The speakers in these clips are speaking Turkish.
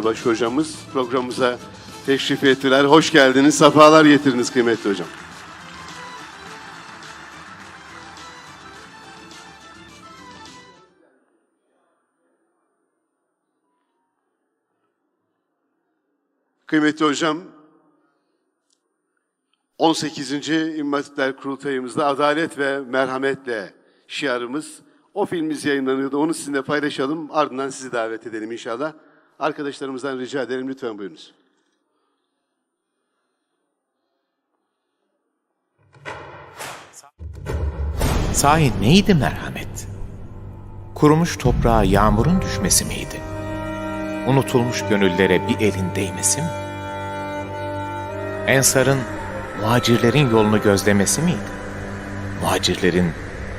Arbaş hocamız programımıza teşrif ettiler. Hoş geldiniz, sefalar getirdiniz kıymetli hocam. Kıymetli hocam, 18. İmam Hatipler Kurultayımızda adalet ve merhametle şiarımız. O filmimiz yayınlanıyordu. Onu sizinle paylaşalım. Ardından sizi davet edelim inşallah. Arkadaşlarımızdan rica ederim. Lütfen buyurunuz. Sahi neydi merhamet? Kurumuş toprağa yağmurun düşmesi miydi? Unutulmuş gönüllere bir elin değmesi mi? Ensar'ın muhacirlerin yolunu gözlemesi miydi? Muhacirlerin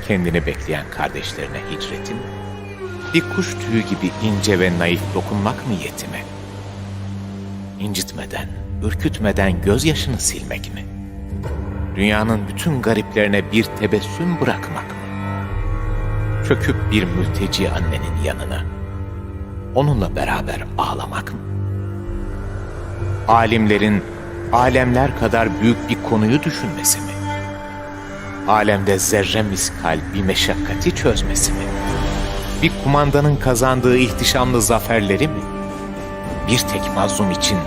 kendini bekleyen kardeşlerine hicreti mi? Bir kuş tüyü gibi ince ve naif dokunmak mı yetime? İncitmeden, ürkütmeden gözyaşını silmek mi? Dünyanın bütün gariplerine bir tebessüm bırakmak mı? Çöküp bir mülteci annenin yanına, onunla beraber ağlamak mı? Alimlerin alemler kadar büyük bir konuyu düşünmesi mi? Alemde zerre miskal bir meşakkati çözmesi mi? Bir kumandanın kazandığı ihtişamlı zaferleri mi? Bir tek mazlum için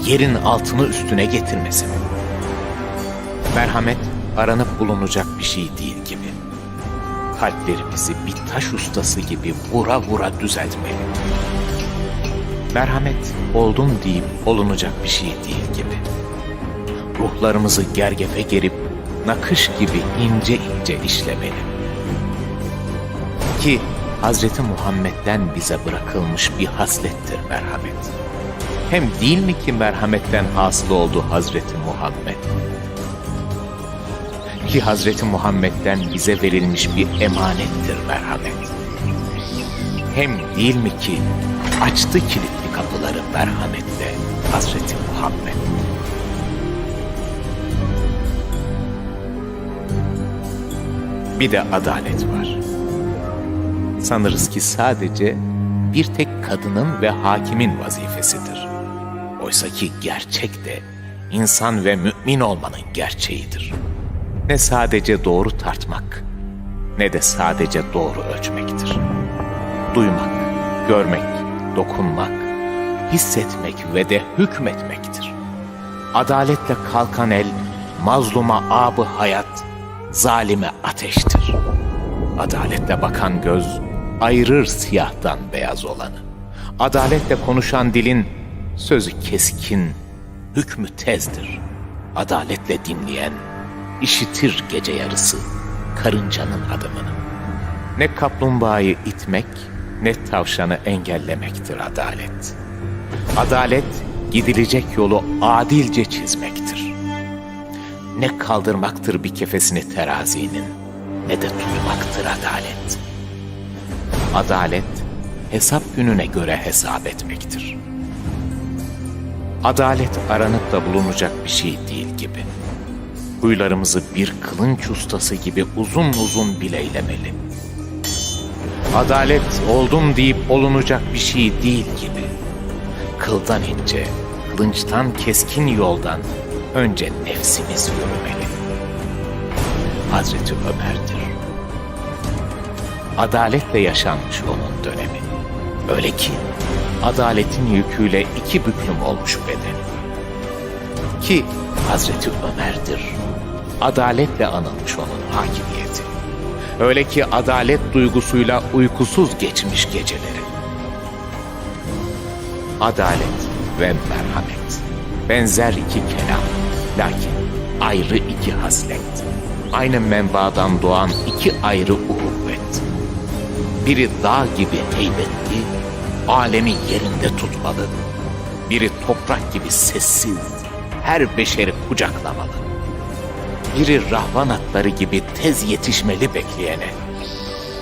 yerin altını üstüne getirmesi mi? Merhamet aranıp bulunacak bir şey değil gibi. Kalplerimizi bir taş ustası gibi vura vura düzeltmeli. Merhamet oldum deyip olunacak bir şey değil gibi. Ruhlarımızı gergefe gerip nakış gibi ince ince işlemeli. Ki Hazreti Muhammed'den bize bırakılmış bir haslettir merhamet. Hem değil mi ki merhametten hasıl oldu Hazreti Muhammed? Ki Hazreti Muhammed'den bize verilmiş bir emanettir merhamet. Hem değil mi ki açtı kilitli kapıları merhametle Hazreti Muhammed. Bir de adalet var. Sanırız ki sadece bir tek kadının ve hakimin vazifesidir. Oysa ki gerçek de insan ve mümin olmanın gerçeğidir. Ne sadece doğru tartmak, ne de sadece doğru ölçmektir. Duymak, görmek, dokunmak, hissetmek ve de hükmetmektir. Adaletle kalkan el, mazluma âb-ı hayat, zalime ateştir. Adaletle bakan göz, ayırır siyahtan beyaz olanı. Adaletle konuşan dilin, sözü keskin, hükmü tezdir. Adaletle dinleyen, işitir gece yarısı karıncanın adımını. Ne kaplumbağayı itmek, ne tavşanı engellemektir adalet. Adalet, gidilecek yolu adilce çizmektir. Ne kaldırmaktır bir kefesini terazinin, ne de tutmaktır adalet. Adalet, hesap gününe göre hesap etmektir. Adalet aranıp da bulunacak bir şey değil gibi. Huylarımızı bir kılınç ustası gibi uzun uzun bileylemeli. Adalet oldum deyip olunacak bir şey değil gibi. Kıldan ince, kılınçtan keskin yoldan önce nefsimiz yürümeli. Hazreti Ömer'dir. Adaletle yaşanmış onun dönemi. Öyle ki adaletin yüküyle iki büklüm olmuş bedeni. Ki Hazreti Ömer'dir. Adaletle anılmış onun hakimiyeti. Öyle ki adalet duygusuyla uykusuz geçmiş geceleri. Adalet ve merhamet benzer iki kelam, lakin ayrı iki haslet. Aynı menbadan doğan iki ayrı uhuvvet. Biri dağ gibi heybetli, alemi yerinde tutmalı. Biri toprak gibi sessiz, her beşeri kucaklamalı. Biri rahvan atları gibi tez yetişmeli bekleyene.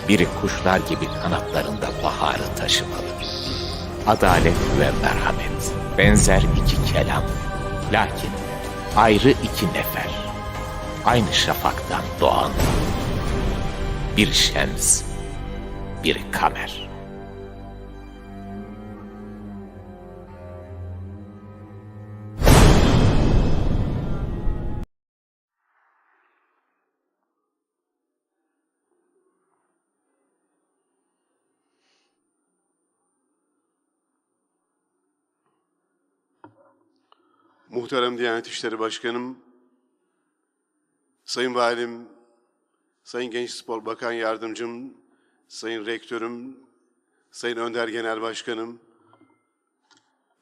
Biri kuşlar gibi kanatlarında baharı taşımalı. Adalet ve merhamet benzer iki kelam, lakin ayrı iki nefer. Aynı şafaktan doğan bir şems, bir kamer. muhterem Diyanet İşleri Başkanım, Sayın Valim, Sayın Genç Spor Bakan Yardımcım, Sayın Rektörüm, Sayın Önder Genel Başkanım,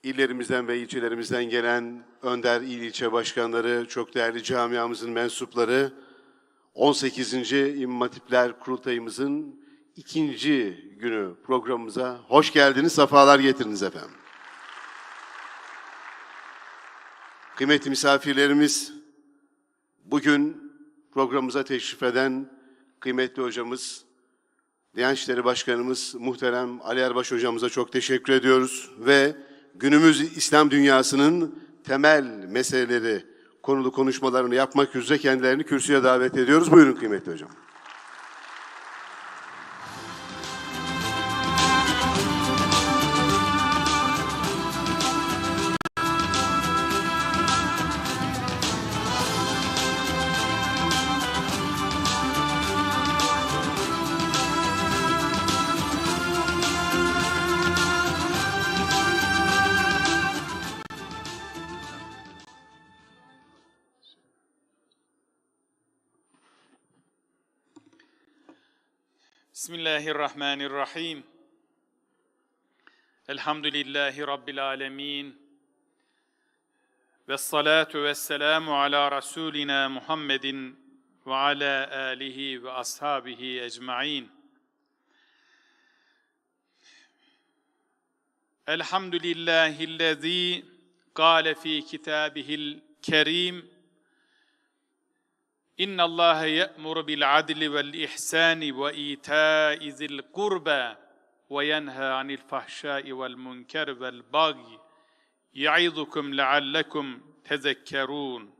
illerimizden ve ilçelerimizden gelen Önder İl İlçe Başkanları, çok değerli camiamızın mensupları, 18. İmam Hatipler Kurultayımızın ikinci günü programımıza hoş geldiniz, sefalar getirdiniz efendim. Kıymetli misafirlerimiz, bugün programımıza teşrif eden kıymetli hocamız, Diyanet İşleri Başkanımız muhterem Ali Erbaş hocamıza çok teşekkür ediyoruz ve günümüz İslam dünyasının temel meseleleri konulu konuşmalarını yapmak üzere kendilerini kürsüye davet ediyoruz. Buyurun kıymetli hocam. Bismillahirrahmanirrahim. Elhamdülillahi Rabbil alemin. Vessalatu vesselamu ala Rasulina Muhammedin ve ala alihi ve ashabihi ecma'in. Elhamdülillahillezî kâle fî kitâbihil kerîm. إن الله يأمر بالعدل والإحسان وإيتاء ذي القربى وينهى عن الفحشاء والمنكر والبغي يعظكم لعلكم تذكرون.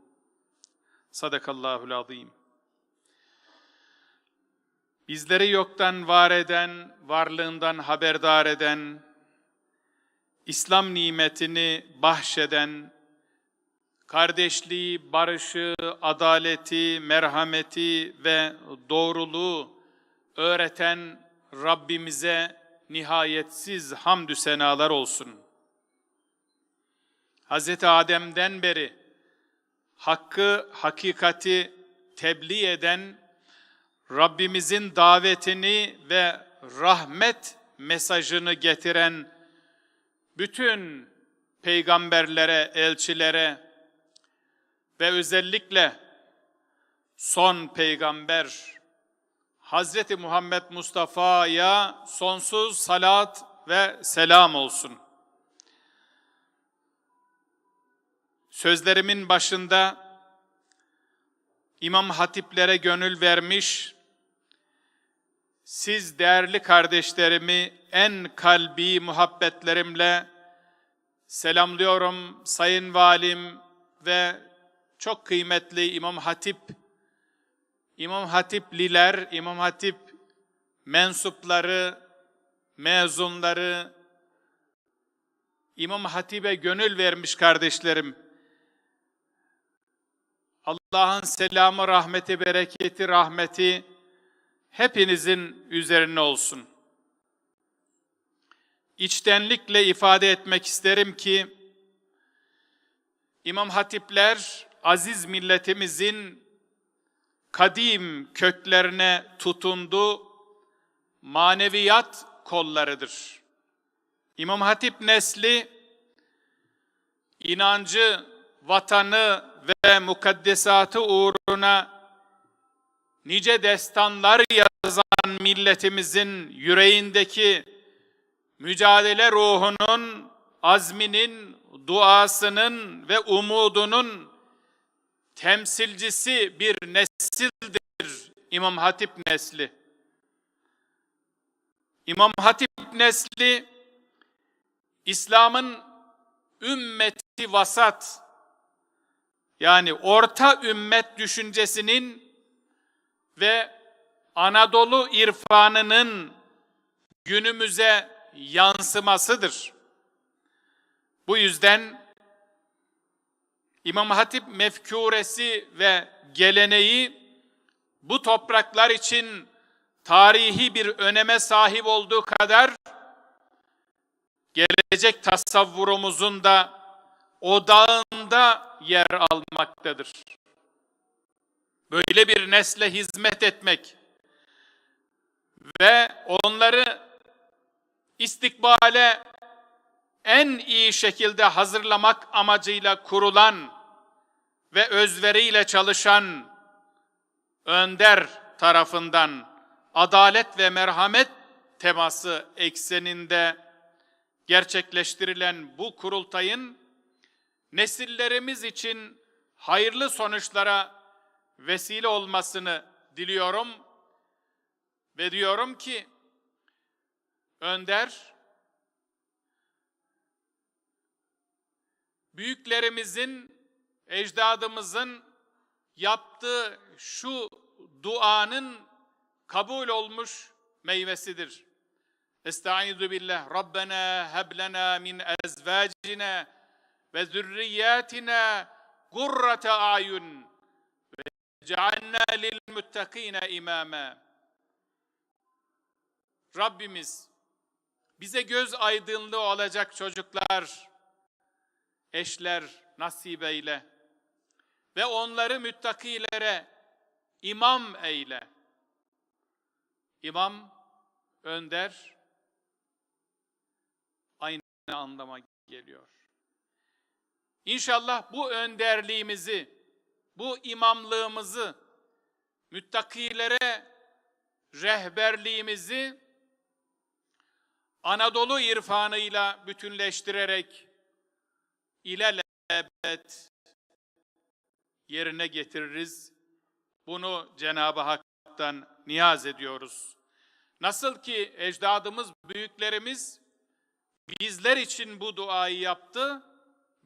Sadakallahul azim. Bizleri yoktan var eden, varlığından haberdar eden, İslam nimetini bahşeden, kardeşliği, barışı, adaleti, merhameti ve doğruluğu öğreten Rabbimize nihayetsiz hamdü senalar olsun. Hz. Adem'den beri hakkı, hakikati tebliğ eden, Rabbimizin davetini ve rahmet mesajını getiren bütün peygamberlere, elçilere, ve özellikle son peygamber Hazreti Muhammed Mustafa'ya sonsuz salat ve selam olsun. Sözlerimin başında İmam Hatiplere gönül vermiş, siz değerli kardeşlerimi en kalbi muhabbetlerimle selamlıyorum Sayın Valim ve çok kıymetli İmam Hatipliler, İmam Hatip mensupları, mezunları, İmam Hatip'e gönül vermiş kardeşlerim. Allah'ın selamı, rahmeti, bereketi, rahmeti hepinizin üzerine olsun. İçtenlikle ifade etmek isterim ki, İmam Hatipler, aziz milletimizin kadim köklerine tutundu, maneviyat kollarıdır. İmam Hatip nesli, inancı, vatanı ve mukaddesatı uğruna nice destanlar yazan milletimizin yüreğindeki mücadele ruhunun, azminin, duasının ve umudunun temsilcisi bir nesildir İmam Hatip nesli. İmam Hatip nesli, İslam'ın ümmeti vasat, yani orta ümmet düşüncesinin ve Anadolu irfanının günümüze yansımasıdır. Bu yüzden İmam Hatip mefkuresi ve geleneği bu topraklar için tarihi bir öneme sahip olduğu kadar gelecek tasavvurumuzun da odağında yer almaktadır. Böyle bir nesle hizmet etmek ve onları istikbale en iyi şekilde hazırlamak amacıyla kurulan ve özveriyle çalışan önder tarafından adalet ve merhamet teması ekseninde gerçekleştirilen bu kurultayın nesillerimiz için hayırlı sonuçlara vesile olmasını diliyorum ve diyorum ki önder büyüklerimizin, ecdadımızın yaptığı şu duanın kabul olmuş meyvesidir. Estaizu billah. Rabbena heb lena min ezvacina ve zürriyatina gurrate ayun ve cealna lil muttakine imama. Rabbimiz bize göz aydınlığı olacak çocuklar, eşler nasip eyle ve onları müttakilere imam eyle. İmam, önder aynı anlama geliyor. İnşallah bu önderliğimizi, bu imamlığımızı, müttakilere rehberliğimizi Anadolu irfanıyla bütünleştirerek ilelebet yerine getiririz. Bunu Cenab-ı Hak'tan niyaz ediyoruz. Nasıl ki ecdadımız, büyüklerimiz bizler için bu duayı yaptı,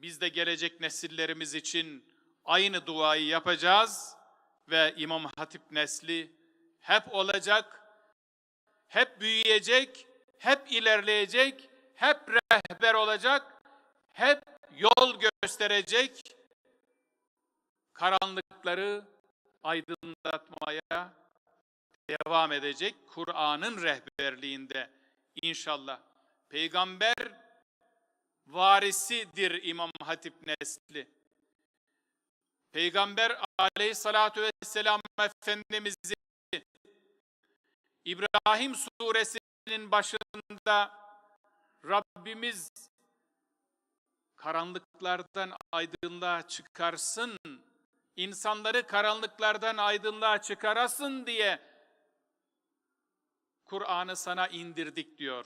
biz de gelecek nesillerimiz için aynı duayı yapacağız ve İmam Hatip nesli hep olacak, hep büyüyecek, hep ilerleyecek, hep rehber olacak, hep yol gösterecek, karanlıkları aydınlatmaya devam edecek Kur'an'ın rehberliğinde inşallah. Peygamber varisidir İmam Hatip nesli. Peygamber aleyhissalatu vesselam Efendimiz'i İbrahim suresinin başında Rabbimiz karanlıklardan aydınlığa çıkarsın, insanları karanlıklardan aydınlığa çıkarasın diye Kur'an'ı sana indirdik diyor.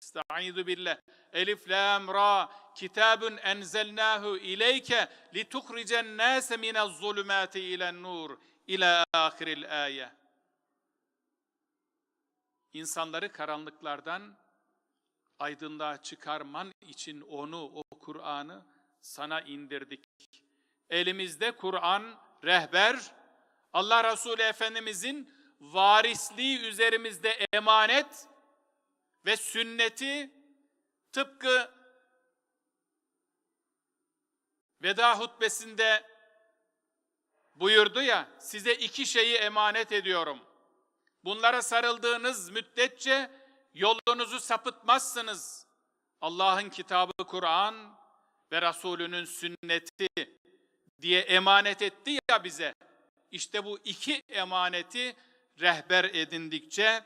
Estaizu billah. Elif lam ra kitabun enzelnahu ileyke lituhricen nase minez zulumati ilen nur ila ahiril ayet. İnsanları karanlıklardan aydınlığa çıkarman için onu, o Kur'an'ı sana indirdik. Elimizde Kur'an, rehber, Allah Resulü Efendimizin varisliği üzerimizde emanet ve sünneti tıpkı veda hutbesinde buyurdu ya, size iki şeyi emanet ediyorum. Bunlara sarıldığınız müddetçe yolunuzu sapıtmazsınız. Allah'ın kitabı Kur'an ve Resulünün sünneti diye emanet etti ya bize. İşte bu iki emaneti rehber edindikçe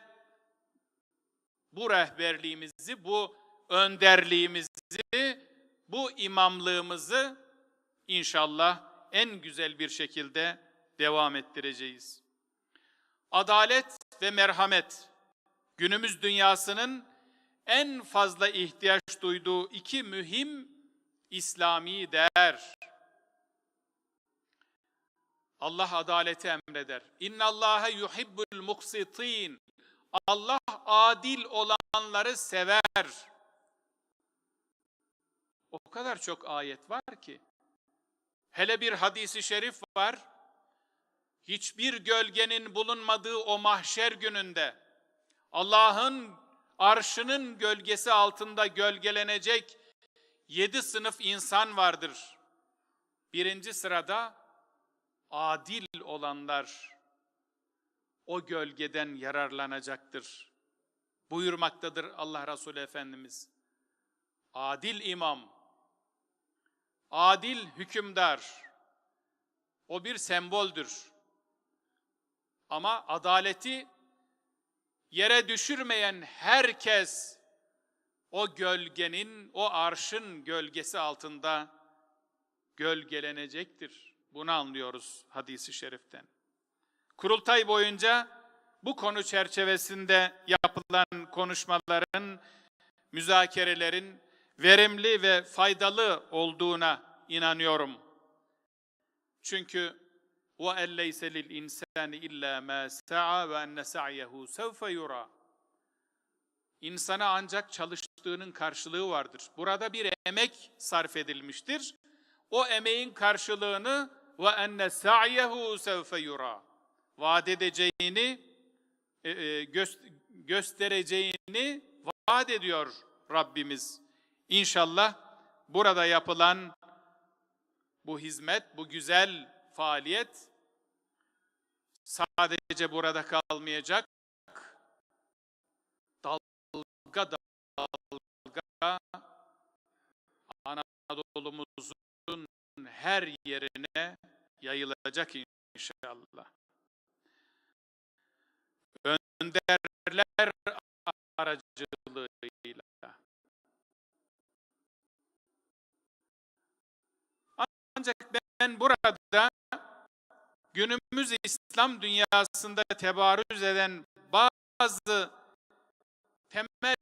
bu rehberliğimizi, bu önderliğimizi, bu imamlığımızı inşallah en güzel bir şekilde devam ettireceğiz. Adalet ve merhamet günümüz dünyasının en fazla ihtiyaç duyduğu iki mühim İslami değer. Allah adaleti emreder. İnnallâhe yuhibbul muksitin. Allah adil olanları sever. O kadar çok ayet var ki. Hele bir hadisi şerif var. Hiçbir gölgenin bulunmadığı o mahşer gününde Allah'ın arşının gölgesi altında gölgelenecek 7 sınıf insan vardır. Birinci sırada adil olanlar o gölgeden yararlanacaktır. Buyurmaktadır Allah Resulü Efendimiz. Adil imam, adil hükümdar. O bir semboldür. Ama adaleti yere düşürmeyen herkes o gölgenin, o arşın gölgesi altında gölgelenecektir. Bunu anlıyoruz hadis-i şeriften. Kurultay boyunca bu konu çerçevesinde yapılan konuşmaların, müzakerelerin verimli ve faydalı olduğuna inanıyorum. Çünkü وَاَنْ لَيْسَ لِلْاِنْسَانِ اِلَّا مَا سَعَى وَاَنَّ سَعْيَهُ سَوْفَ يُرَى. İnsana ancak çalıştığının karşılığı vardır. Burada bir emek sarf edilmiştir. O emeğin karşılığını وَاَنَّ سَعْيَهُ سَوْفَ يُرَى. Vaat edeceğini, göstereceğini vaat ediyor Rabbimiz. İnşallah burada yapılan bu hizmet, bu güzel faaliyet sadece burada kalmayacak. Dalga dalga Anadolu'muzun her yerine yayılacak inşallah. Önderler aracılığıyla. Ancak ben burada günümüz İslam dünyasında tebarüz eden bazı temel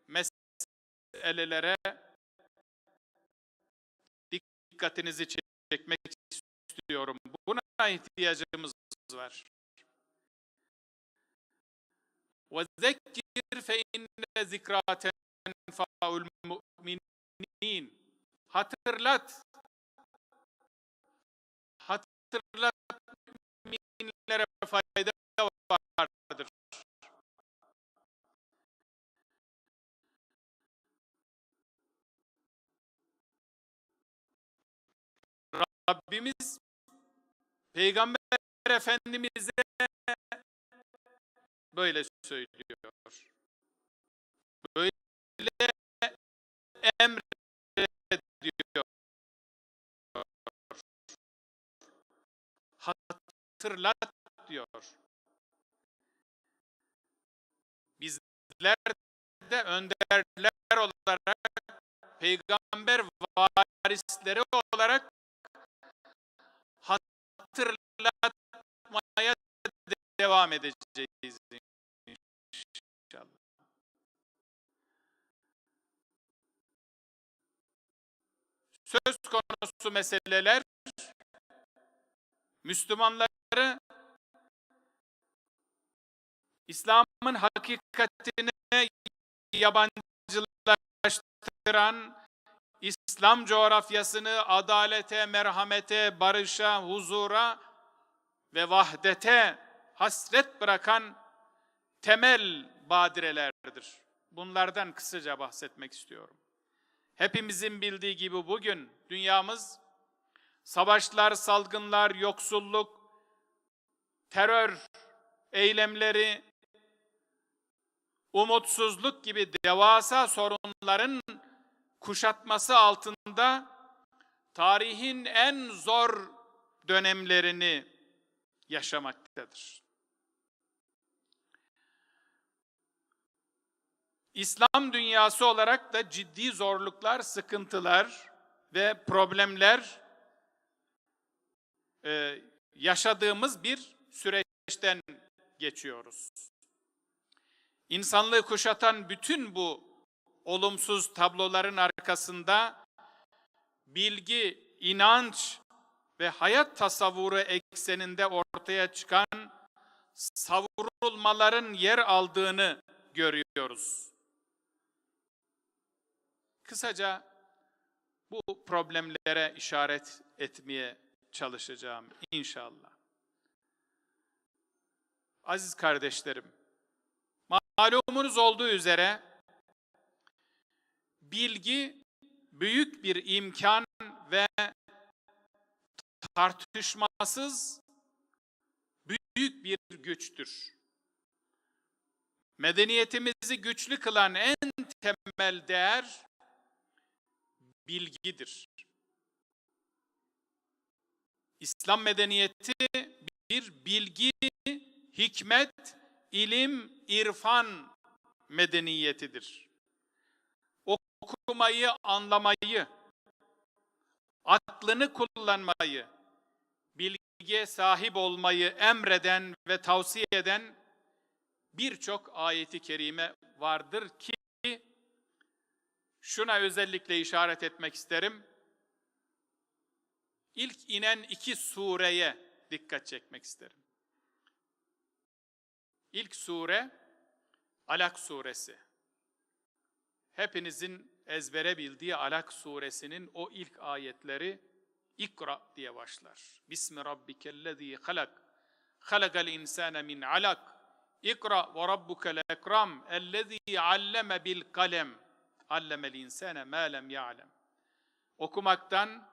meselelere dikkatinizi çekmek istiyorum. Buna ihtiyacımız var. وَذَكِّرْ فَاِنَّ ذِكْرَى تَنْفَعُ الْمُؤْمِنِينَ. Hatırlat. Hatırlat, müminlere fayda vardır. Rabbimiz Peygamber Efendimiz'e böyle söylüyor. Böyle emrediyor. Hatırlat diyor. Bizler de önderler olarak, peygamber varisleri olarak hatırlatmaya devam edeceğiz inşallah. Söz konusu meseleler Müslümanları İslam'ın hakikatine yabancılaştıran, İslam coğrafyasını adalete, merhamete, barışa, huzura ve vahdete hasret bırakan temel badirelerdir. Bunlardan kısaca bahsetmek istiyorum. Hepimizin bildiği gibi bugün dünyamız savaşlar, salgınlar, yoksulluk, terör eylemleri, umutsuzluk gibi devasa sorunların kuşatması altında tarihin en zor dönemlerini yaşamaktadır. İslam dünyası olarak da ciddi zorluklar, sıkıntılar ve problemler yaşadığımız bir süreçten geçiyoruz. İnsanlığı kuşatan bütün bu olumsuz tabloların arkasında bilgi, inanç ve hayat tasavvuru ekseninde ortaya çıkan savrulmaların yer aldığını görüyoruz. Kısaca bu problemlere işaret etmeye çalışacağım inşallah. Aziz kardeşlerim, malumunuz olduğu üzere bilgi büyük bir imkan ve tartışmasız büyük bir güçtür. Medeniyetimizi güçlü kılan en temel değer bilgidir. İslam medeniyeti bir bilgi, hikmet, ilim, irfan medeniyetidir. Okumayı, anlamayı, aklını kullanmayı, bilgiye sahip olmayı emreden ve tavsiye eden birçok ayeti kerime vardır ki şuna özellikle işaret etmek isterim. İlk inen 2 sureye dikkat çekmek isterim. İlk sure Alak suresi. Hepinizin ezbere bildiği Alak suresinin o ilk ayetleri İkra diye başlar. Bismi rabbikellezî halak. Halakal insâne min alak. İkra ve rabbukel ekram. Ellezî alleme bil kalem. Allemel insâne mâ lem ya'lem. Okumaktan,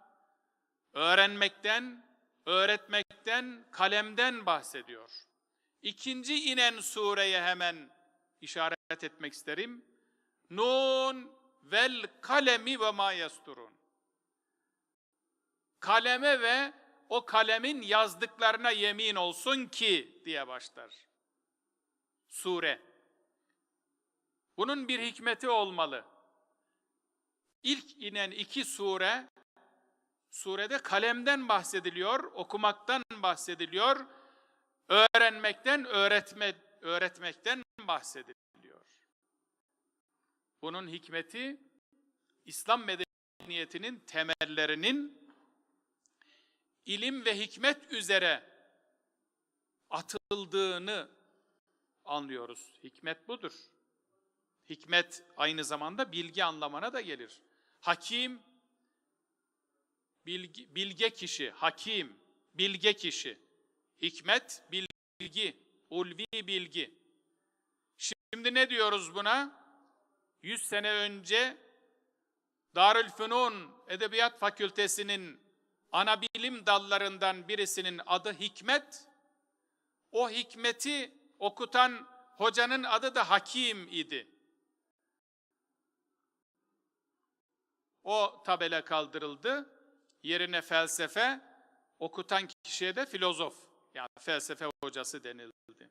öğrenmekten, öğretmekten, kalemden bahsediyor. İkinci inen sureye hemen işaret etmek isterim. Nun vel kalemi ve ma yasturun. Kaleme ve o kalemin yazdıklarına yemin olsun ki diye başlar sure. Bunun bir hikmeti olmalı. İlk inen 2 surede kalemden bahsediliyor, okumaktan bahsediliyor, öğrenmekten, öğretmekten bahsediliyor. Bunun hikmeti İslam medeniyetinin temellerinin ilim ve hikmet üzere atıldığını anlıyoruz. Hikmet budur. Hikmet aynı zamanda bilgi anlamına da gelir. Hakim, bilge kişi, hakim, bilge kişi. Hikmet, bilgi, ulvi bilgi. Şimdi ne diyoruz buna? 100 sene önce Darülfünun Edebiyat Fakültesi'nin ana bilim dallarından birisinin adı Hikmet. O hikmeti okutan hocanın adı da Hakim idi. O tabela kaldırıldı. Yerine felsefe, okutan kişiye de filozof, yani felsefe hocası denildi.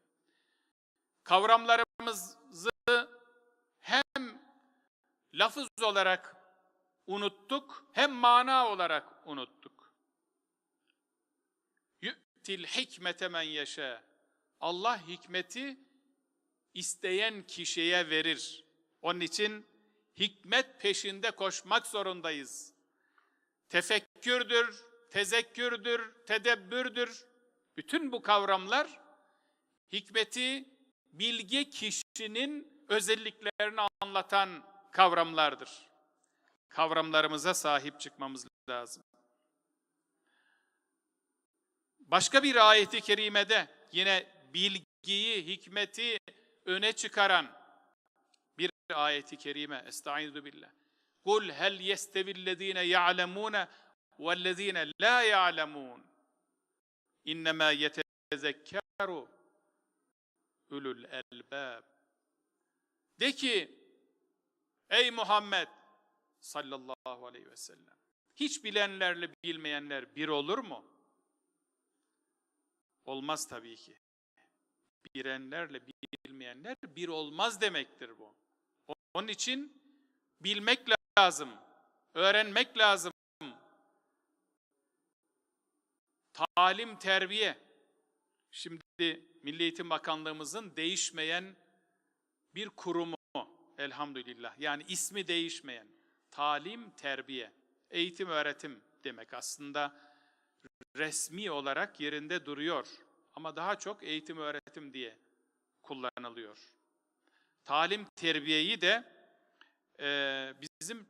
Kavramlarımızı hem lafız olarak unuttuk, hem mana olarak unuttuk. Yu'til hikmete men yeşâ. Allah hikmeti isteyen kişiye verir. Onun için hikmet peşinde koşmak zorundayız. Tefekkürdür, tezekkürdür, tedebbürdür. Bütün bu kavramlar hikmeti bilge kişinin özelliklerini anlatan kavramlardır. Kavramlarımıza sahip çıkmamız lazım. Başka bir ayeti kerimede yine bilgiyi, hikmeti öne çıkaran bir ayeti kerime. Estaizu billah. Kul hel yestevillezine ya'lemune vellezine la ya'lemun. İnnemâ yetezekkeru ulul elbâb. De ki, ey Muhammed sallallahu aleyhi ve sellem, hiç bilenlerle bilmeyenler bir olur mu? Olmaz tabii ki. Bilenlerle bilmeyenler bir olmaz demektir bu. Onun için bilmek lazım, öğrenmek lazım. Talim, terbiye. Şimdi Milli Eğitim Bakanlığımızın değişmeyen bir kurumu elhamdülillah. Yani ismi değişmeyen. Talim, terbiye. Eğitim, öğretim demek aslında resmi olarak yerinde duruyor. Ama daha çok eğitim, öğretim diye kullanılıyor. Talim, terbiyeyi de bizim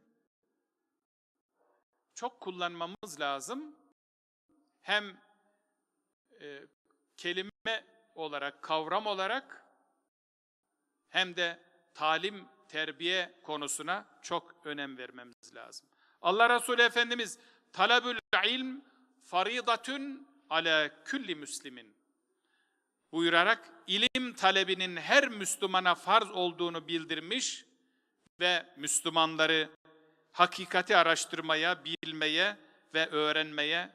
çok kullanmamız lazım. Hem kelime olarak, kavram olarak hem de talim, terbiye konusuna çok önem vermemiz lazım. Allah Resulü Efendimiz talabül ilm faridatun ala külli müslimin buyurarak ilim talebinin her Müslümana farz olduğunu bildirmiş ve Müslümanları hakikati araştırmaya, bilmeye ve öğrenmeye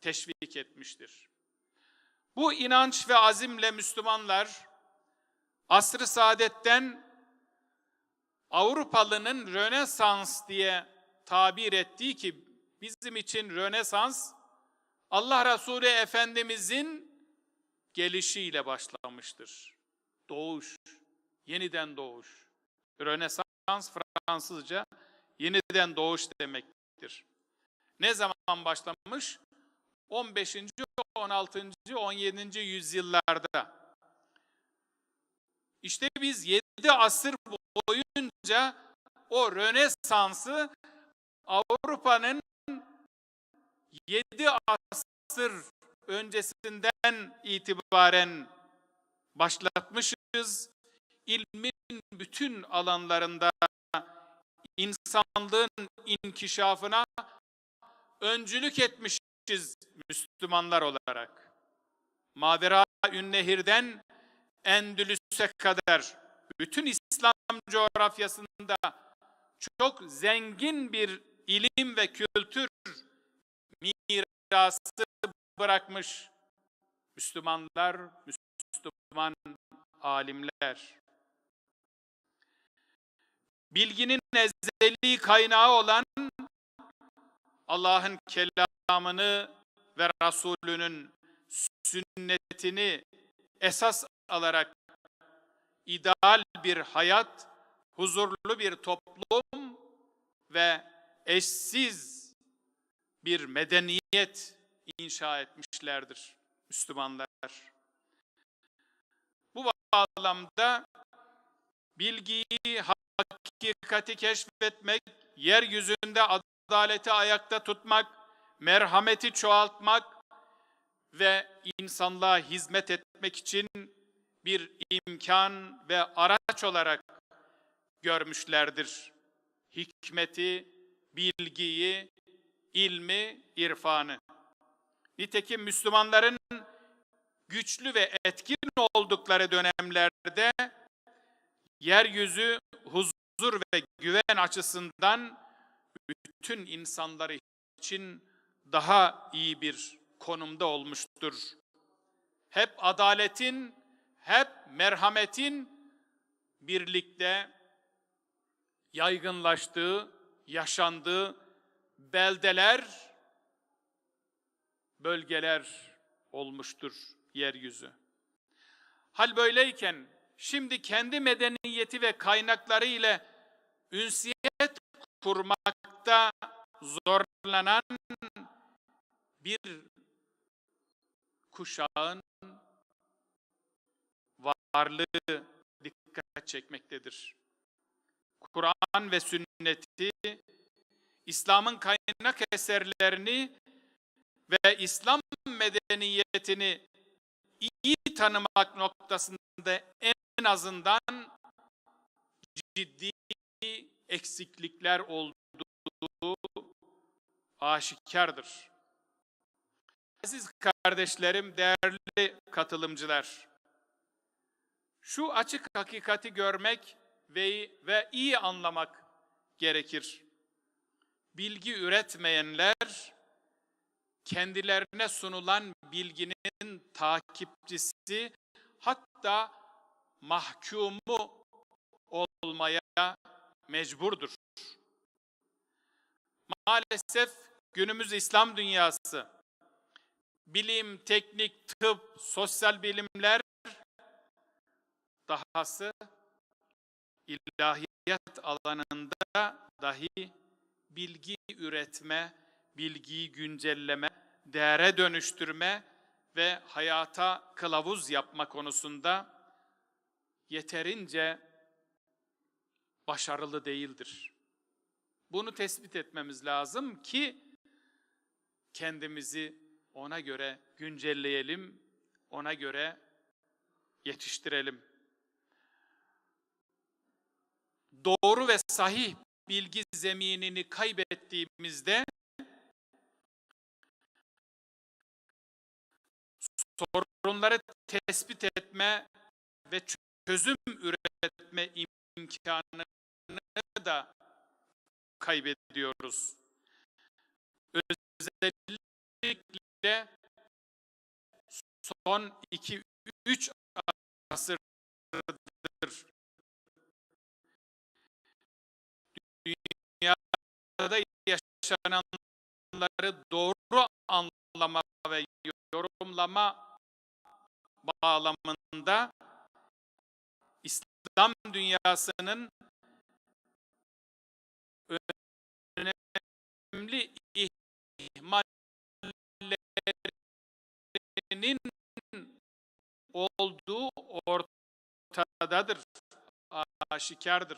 teşvik etmiştir. Bu inanç ve azimle Müslümanlar asr-ı saadetten Avrupalı'nın Rönesans diye tabir ettiği ki bizim için Rönesans Allah Resulü Efendimizin gelişiyle başlamıştır. Doğuş, yeniden doğuş. Rönesans Fransızca yeniden doğuş demektir. Ne zaman başlamış? 15. 16. 17. yüzyıllarda. İşte biz 7 asır boyunca o Rönesans'ı Avrupa'nın 7 asır öncesinden itibaren başlatmışız. İlmin bütün alanlarında insanlığın inkişafına öncülük etmişiz Müslümanlar olarak. Mavera-ün Nehir'den Endülüs'e kadar bütün İslam coğrafyasında çok zengin bir ilim ve kültür mirası bırakmış Müslümanlar, Müslüman alimler. Bilginin ezeli kaynağı olan Allah'ın kelamını ve Resulünün sünnetini esas alarak ideal bir hayat, huzurlu bir toplum ve eşsiz bir medeniyet inşa etmişlerdir Müslümanlar. Bu bağlamda bilgiyi, hakikati keşfetmek, yeryüzünde adaleti ayakta tutmak, merhameti çoğaltmak ve insanlığa hizmet etmek için bir imkan ve araç olarak görmüşlerdir. Hikmeti, bilgiyi, ilmi, irfanı. Nitekim Müslümanların güçlü ve etkin oldukları dönemlerde yeryüzü huzur ve güven açısından bütün insanları için daha iyi bir konumda olmuştur. Hep adaletin, hep merhametin birlikte yaygınlaştığı, yaşandığı beldeler, bölgeler olmuştur yeryüzü. Hal böyleyken şimdi kendi medeniyeti ve kaynakları ile ünsiyet kurmakta zorlanan bir kuşağın varlığı dikkat çekmektedir. Kur'an ve sünneti, İslam'ın kaynak eserlerini ve İslam medeniyetini iyi tanımak noktasında en azından ciddi eksiklikler olduğu aşikardır. Aziz kardeşlerim, değerli katılımcılar, şu açık hakikati görmek ve iyi anlamak gerekir. Bilgi üretmeyenler, kendilerine sunulan bilginin takipçisi, hatta mahkumu olmaya mecburdur. Maalesef günümüz İslam dünyası, bilim, teknik, tıp, sosyal bilimler, dahası ilahiyat alanında dahi bilgi üretme, bilgiyi güncelleme, değere dönüştürme ve hayata kılavuz yapma konusunda yeterince başarılı değildir. Bunu tespit etmemiz lazım ki kendimizi ona göre güncelleyelim, ona göre yetiştirelim. Doğru ve sahih bilgi zeminini kaybettiğimizde sorunları tespit etme ve çözüm üretme imkanını da kaybediyoruz. Özellikle son 2-3 asırdır dünyada yaşananları doğru anlama ve yorumlama bağlamında İslam dünyasının önemli ihmallerinin olduğu ortadadır, aşikardır.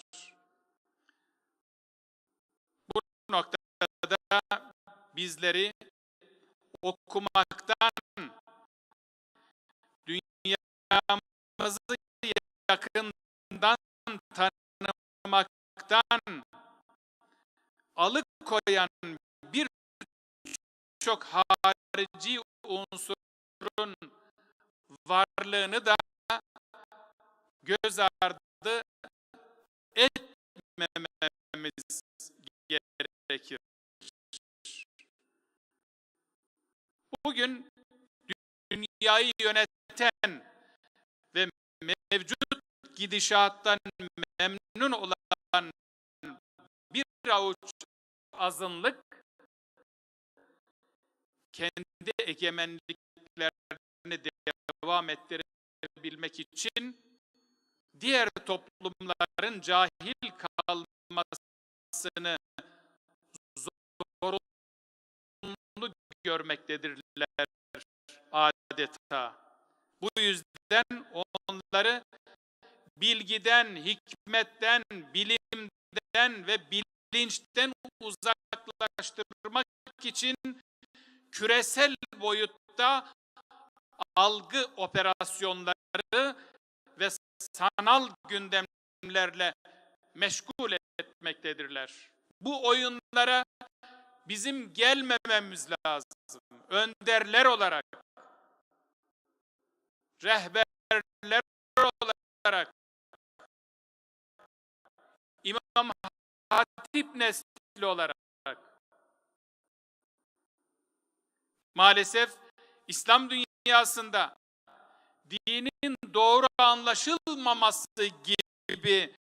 Bu noktada bizleri okumaktan, dünyamızı yakından tanımaktan alıkoyan birçok harici unsurun varlığını da göz ardı etmememiz gerekir. Bugün dünyayı yöneten ve mevcut gidişattan memnun olan bir avuç azınlık kendi egemenliklerini devam ettirebilmek için diğer toplumların cahil kalmasını zorunlu görmektedirler adeta. Bu yüzden onları bilgiden, hikmetten, bilimden ve bilinçten uzaklaştırmak için küresel boyutta algı operasyonları ve sanal gündemlerle meşgul etmektedirler. Bu oyunlara bizim gelmememiz lazım. Önderler olarak, rehberler olarak, İmam Hatip nesli olarak. Maalesef İslam dünyasında dinin doğru anlaşılmaması gibi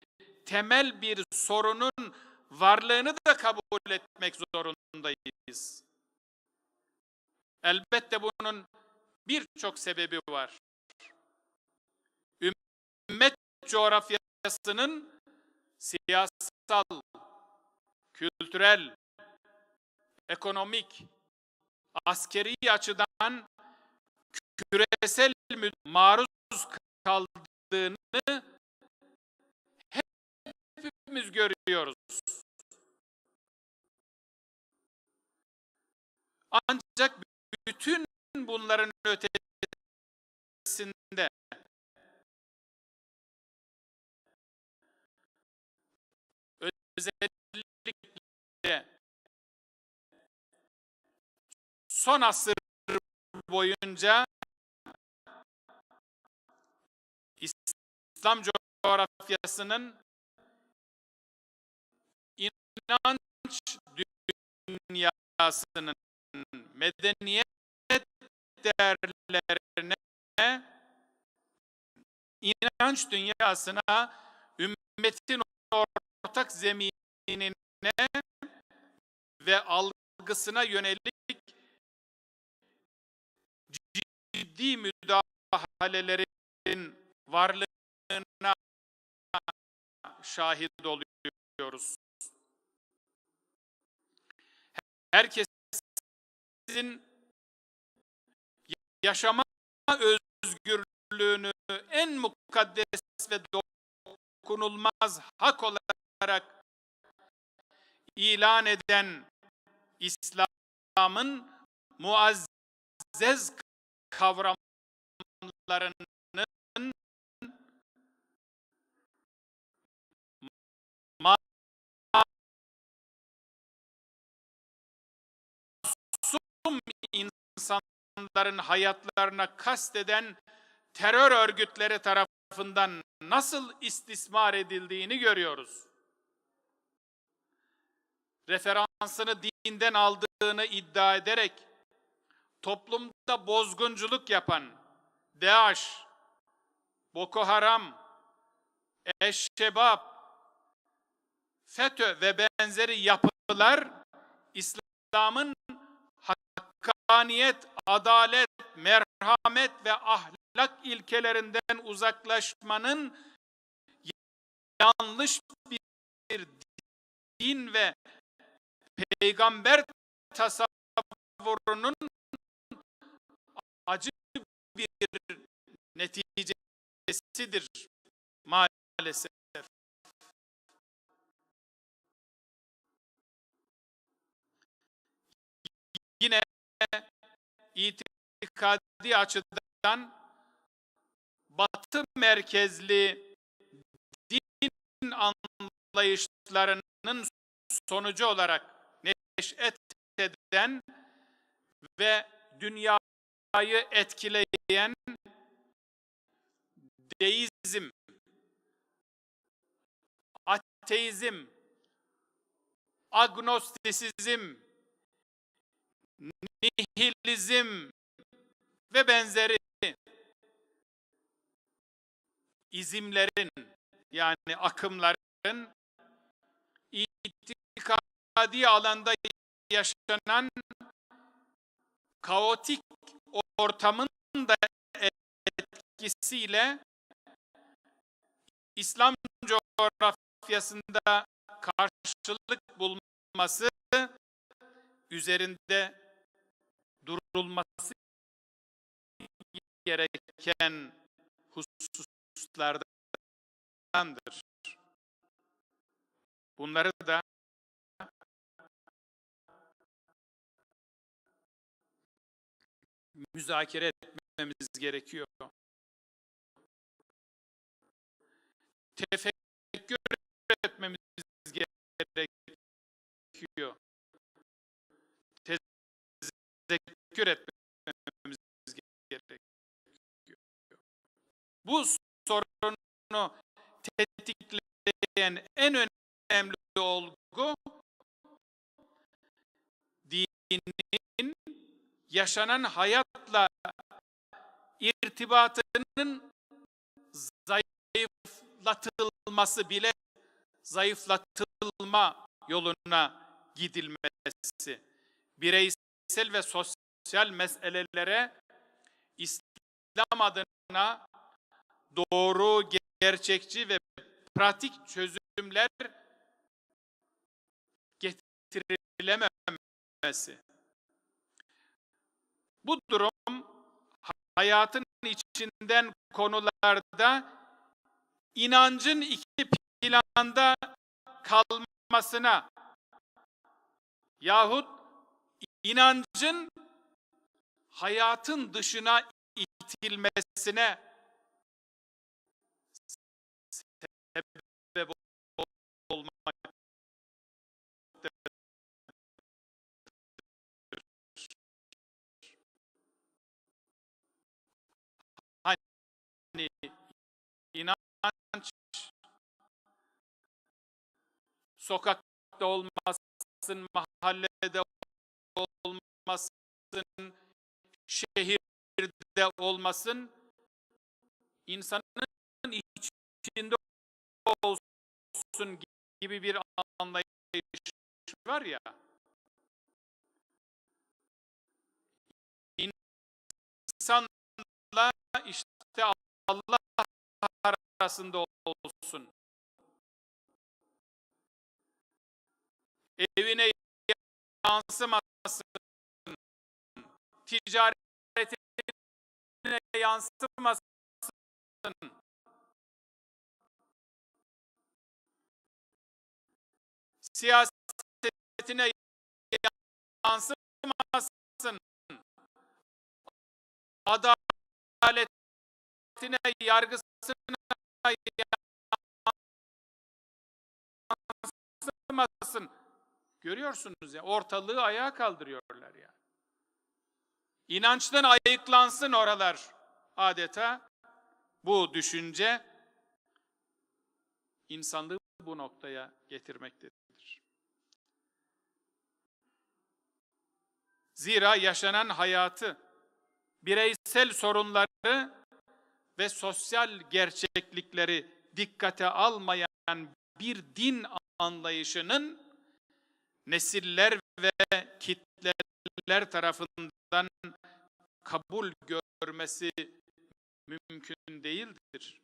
temel bir sorunun varlığını da kabul etmek zorundayız. Elbette bunun birçok sebebi var. Ümmet coğrafyasının siyasal, kültürel, ekonomik, askeri açıdan küresel maruz kaldığını hepimiz görüyoruz. Ancak bütün bunların ötesinde özellikle son asır boyunca İslam coğrafyasının inanç dünyasının medeniyet değerlerine, inanç dünyasına, ümmetin ortak zeminine ve algısına yönelik ciddi müdahalelerin varlığına şahit oluyoruz. Herkesin yaşama özgürlüğünü en mukaddes ve dokunulmaz hak olarak ilan eden İslam'ın muazzez kavramlarının masum insanların hayatlarına kasteden terör örgütleri tarafından nasıl istismar edildiğini görüyoruz. referansını dinden aldığını iddia ederek toplumda bozgunculuk yapan DAEŞ, Boko Haram, Eşşebab, FETÖ ve benzeri yapılar İslam'ın hakkaniyet, adalet, merhamet ve ahlak ilkelerinden uzaklaşmanın yanlış bir din ve peygamber tasavvurunun acı bir neticesidir maalesef. Yine itikadi açıdan Batı merkezli din anlayışlarının sonucu olarak neş'et eden ve dünyayı etkileyen deizm, ateizm, agnostisizm, nihilizm ve benzeri izimlerin, yani akımların itikadi alanda yaşanan kaotik ortamın da etkisiyle İslam coğrafyasında karşılık bulması, üzerinde durulması gereken hususlardandır. Bunları da müzakere etmemiz gerekiyor. Tefekkür etmemiz gerekiyor. Tezekkür etmemiz gerekiyor. Bu sorunu tetikleyen en önemli olgu dinin yaşanan hayatla irtibatının zayıflatılması bile zayıflatılma yoluna gidilmesi. Bireysel ve sosyal meselelere İslam adına doğru, gerçekçi ve pratik çözümler getirilememesi. Bu durum hayatın içinden konularda inancın iki planda kalmasına yahut inancın hayatın dışına itilmesine sebep olmaktadır. Hani inanç sokakta olmasın, mahallede olmasın, şehirde olmasın, insanın içinde olsun gibi bir anlayış var ya, insanla işte Allah arasında olsun. Evine yansımasın, ticaretine yansımasın, siyasetine yansımasın, adaletine, yargısına yansımasın. Görüyorsunuz ya, ortalığı ayağa kaldırıyorlar ya. İnançtan ayıklansın oralar adeta. Bu düşünce insanlığı bu noktaya getirmektedir. Zira yaşanan hayatı, bireysel sorunları ve sosyal gerçeklikleri dikkate almayan bir din anlayışının nesiller ve kitleler tarafından kabul görmesi mümkün değildir.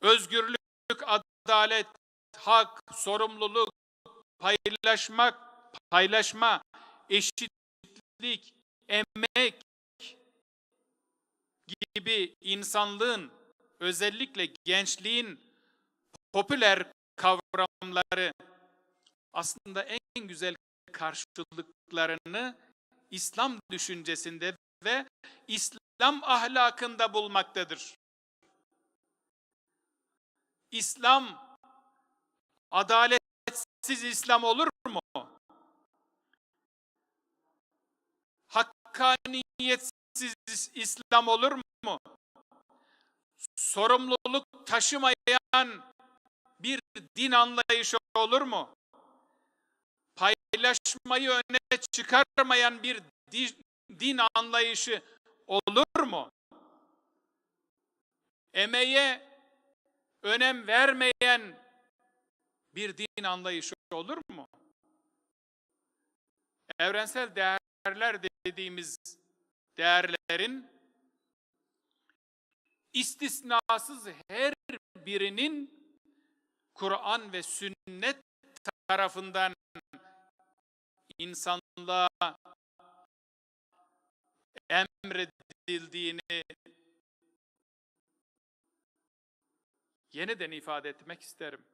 Özgürlük, adalet, hak, sorumluluk, paylaşma, eşitlik, emek gibi insanlığın, özellikle gençliğin popüler kavramları aslında en güzel karşılıklarını İslam düşüncesinde ve İslam ahlakında bulmaktadır. İslam, adaletsiz İslam olur mu? Hakkaniyetsiz İslam olur mu? Sorumluluk taşımayan bir din anlayışı olur mu? Paylaşmayı öne çıkarmayan bir din anlayışı olur mu? Emeğe önem vermeyen bir din anlayışı olur mu? Evrensel değerler dediğimiz değerlerin istisnasız her birinin Kur'an ve sünnet tarafından insanlığa emredildiğini yeniden ifade etmek isterim.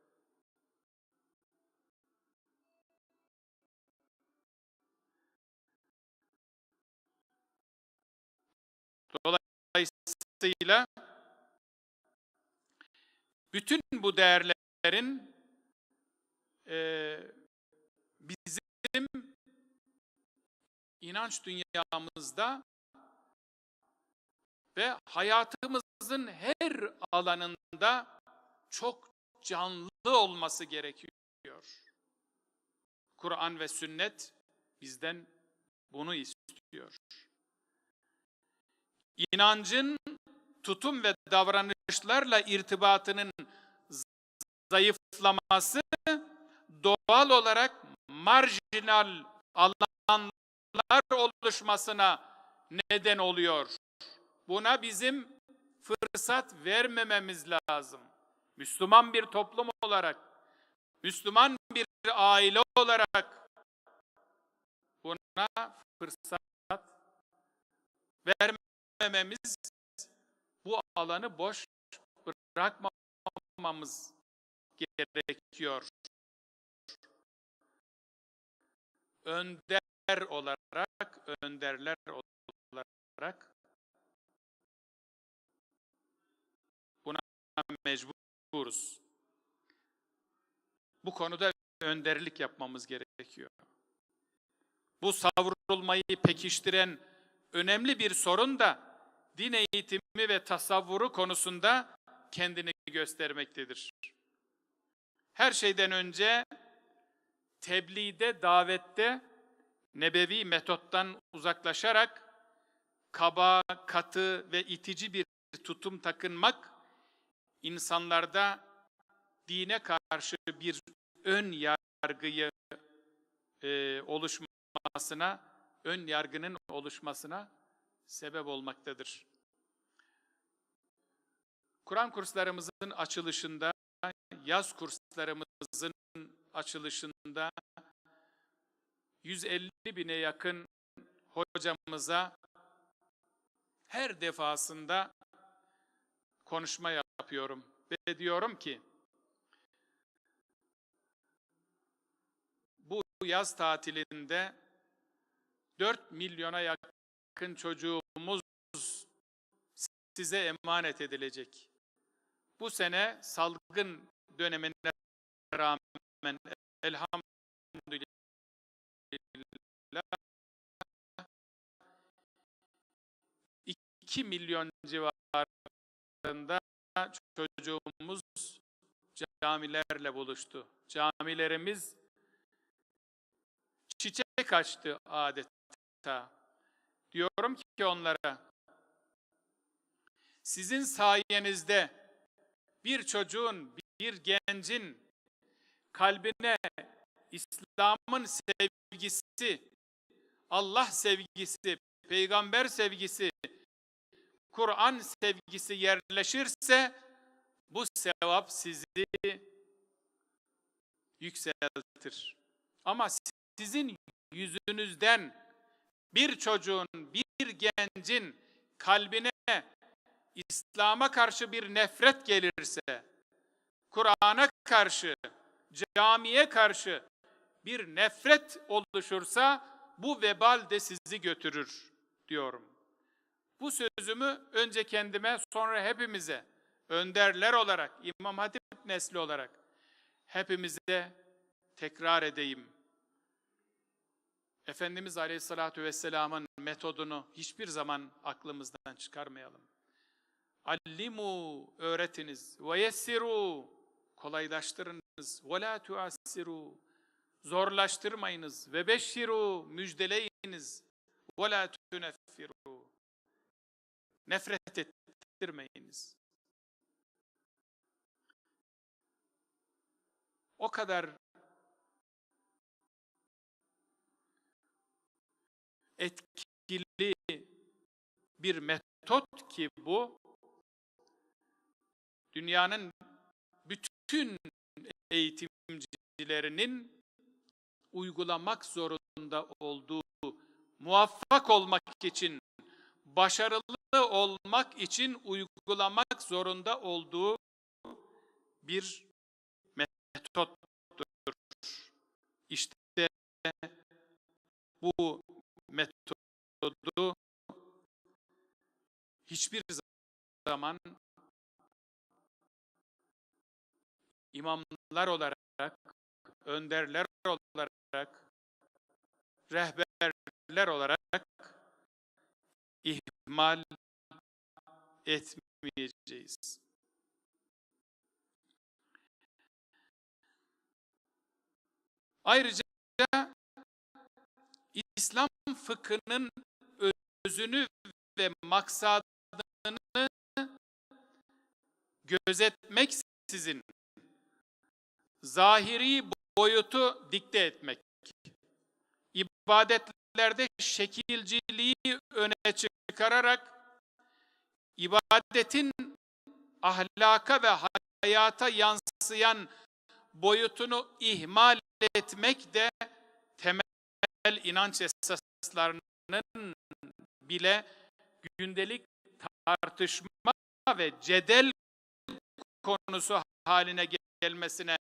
Dolayısıyla bütün bu değerlerin bizim inanç dünyamızda ve hayatımızın her alanında çok canlı olması gerekiyor. Kur'an ve sünnet bizden bunu istiyor. İnancın tutum ve davranışlarla irtibatının zayıflaması doğal olarak marjinal alanlar oluşmasına neden oluyor. Buna bizim fırsat vermememiz lazım. Müslüman bir toplum olarak, Müslüman bir aile olarak buna fırsat vermememiz, bu alanı boş bırakmamamız gerekiyor. Önder olarak, önderler olarak buna mecburuz. Bu konuda önderlik yapmamız gerekiyor. Bu savrulmayı pekiştiren önemli bir sorun da din eğitimi ve tasavvuru konusunda kendini göstermektedir. Her şeyden önce tebliğde, davette nebevi metottan uzaklaşarak kaba, katı ve itici bir tutum takınmak insanlarda dine karşı bir ön yargıyı ön yargının oluşmasına sebep olmaktadır. Kur'an kurslarımızın açılışında, yaz kurslarımızın açılışında 150 bine yakın hocamıza her defasında konuşma yapıyorum ve diyorum ki bu yaz tatilinde 4 milyona yakın çocuğumuz size emanet edilecek. Bu sene salgın dönemine rağmen elhamdülillah 2 milyon civarında çocuğumuz camilerle buluştu. Camilerimiz çiçek açtı adeta. Diyorum ki onlara, sizin sayenizde bir çocuğun, bir gencin kalbine İslam'ın sevgisi, Allah sevgisi, peygamber sevgisi, Kur'an sevgisi yerleşirse bu sevap sizi yükseltir. Ama sizin yüzünüzden bir çocuğun, bir gencin kalbine İslam'a karşı bir nefret gelirse, Kur'an'a karşı, camiye karşı bir nefret oluşursa bu vebal de sizi götürür diyorum. Bu sözümü önce kendime, sonra hepimize, önderler olarak, İmam Hatip nesli olarak hepimize tekrar edeyim. Efendimiz Aleyhisselatü Vesselam'ın metodunu hiçbir zaman aklımızdan çıkarmayalım. Allimu, öğretiniz. Ve yessiru, kolaylaştırınız. Ve la tuassiru, zorlaştırmayınız. Ve beşşiru, müjdeleyiniz. Ve la tuneffiru, nefret ettirmeyiniz. O kadar etkili bir metot ki bu, dünyanın bütün eğitimcilerinin uygulamak zorunda olduğu, muvaffak olmak için, başarılı olmak için uygulamak zorunda olduğu bir metottur. İşte bu metodu hiçbir zaman imamlar olarak, önderler olarak, rehberler olarak ihmal etmeyeceğiz. Ayrıca İslam fıkhının özünü ve maksadını gözetmeksizin zahiri boyutu dikte etmek, ibadetlerde şekilciliği öne çıkararak ibadetin ahlaka ve hayata yansıyan boyutunu ihmal etmek de temel inanç esaslarının bile gündelik tartışma ve cedel konusu haline gelmesine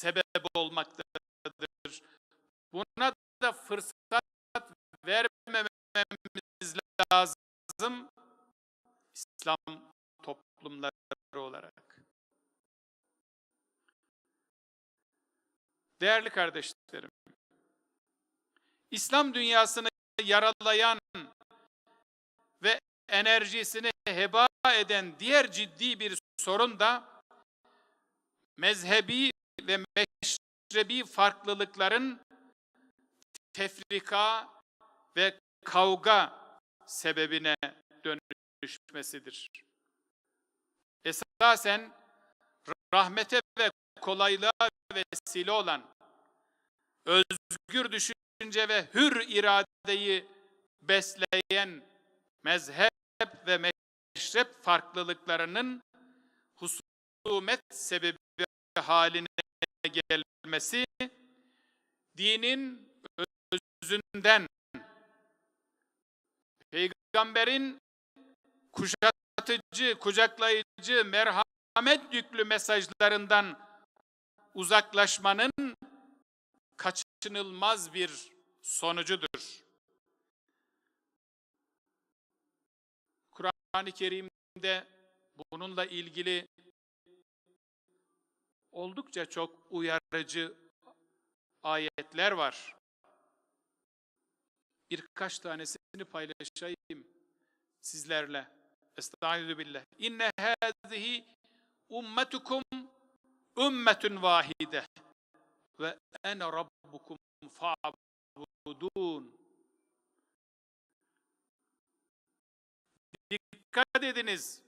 sebep olmaktadır. Buna da fırsat vermememiz lazım İslam toplumları olarak. Değerli kardeşlerim, İslam dünyasını yaralayan ve enerjisini heba eden diğer ciddi bir sorun da mezhebi ve meşrebi farklılıkların tefrika ve kavga sebebine dönüşmesidir. Esasen rahmete ve kolaylığa vesile olan, özgür düşünce ve hür iradeyi besleyen mezhep ve meşrep farklılıklarının husumet sebebi haline gelmesi, dinin özünden, peygamberin kuşatıcı, kucaklayıcı, merhamet yüklü mesajlarından uzaklaşmanın kaçınılmaz bir sonucudur. Kur'an-ı Kerim'de bununla ilgili oldukça çok uyarıcı ayetler var. Birkaç tanesini paylaşayım sizlerle. Estaizu billah. İnne hâzihi ummetukum ümmetun vahide ve ene rabbukum fa'budun. fa'budun. Dikkat ediniz.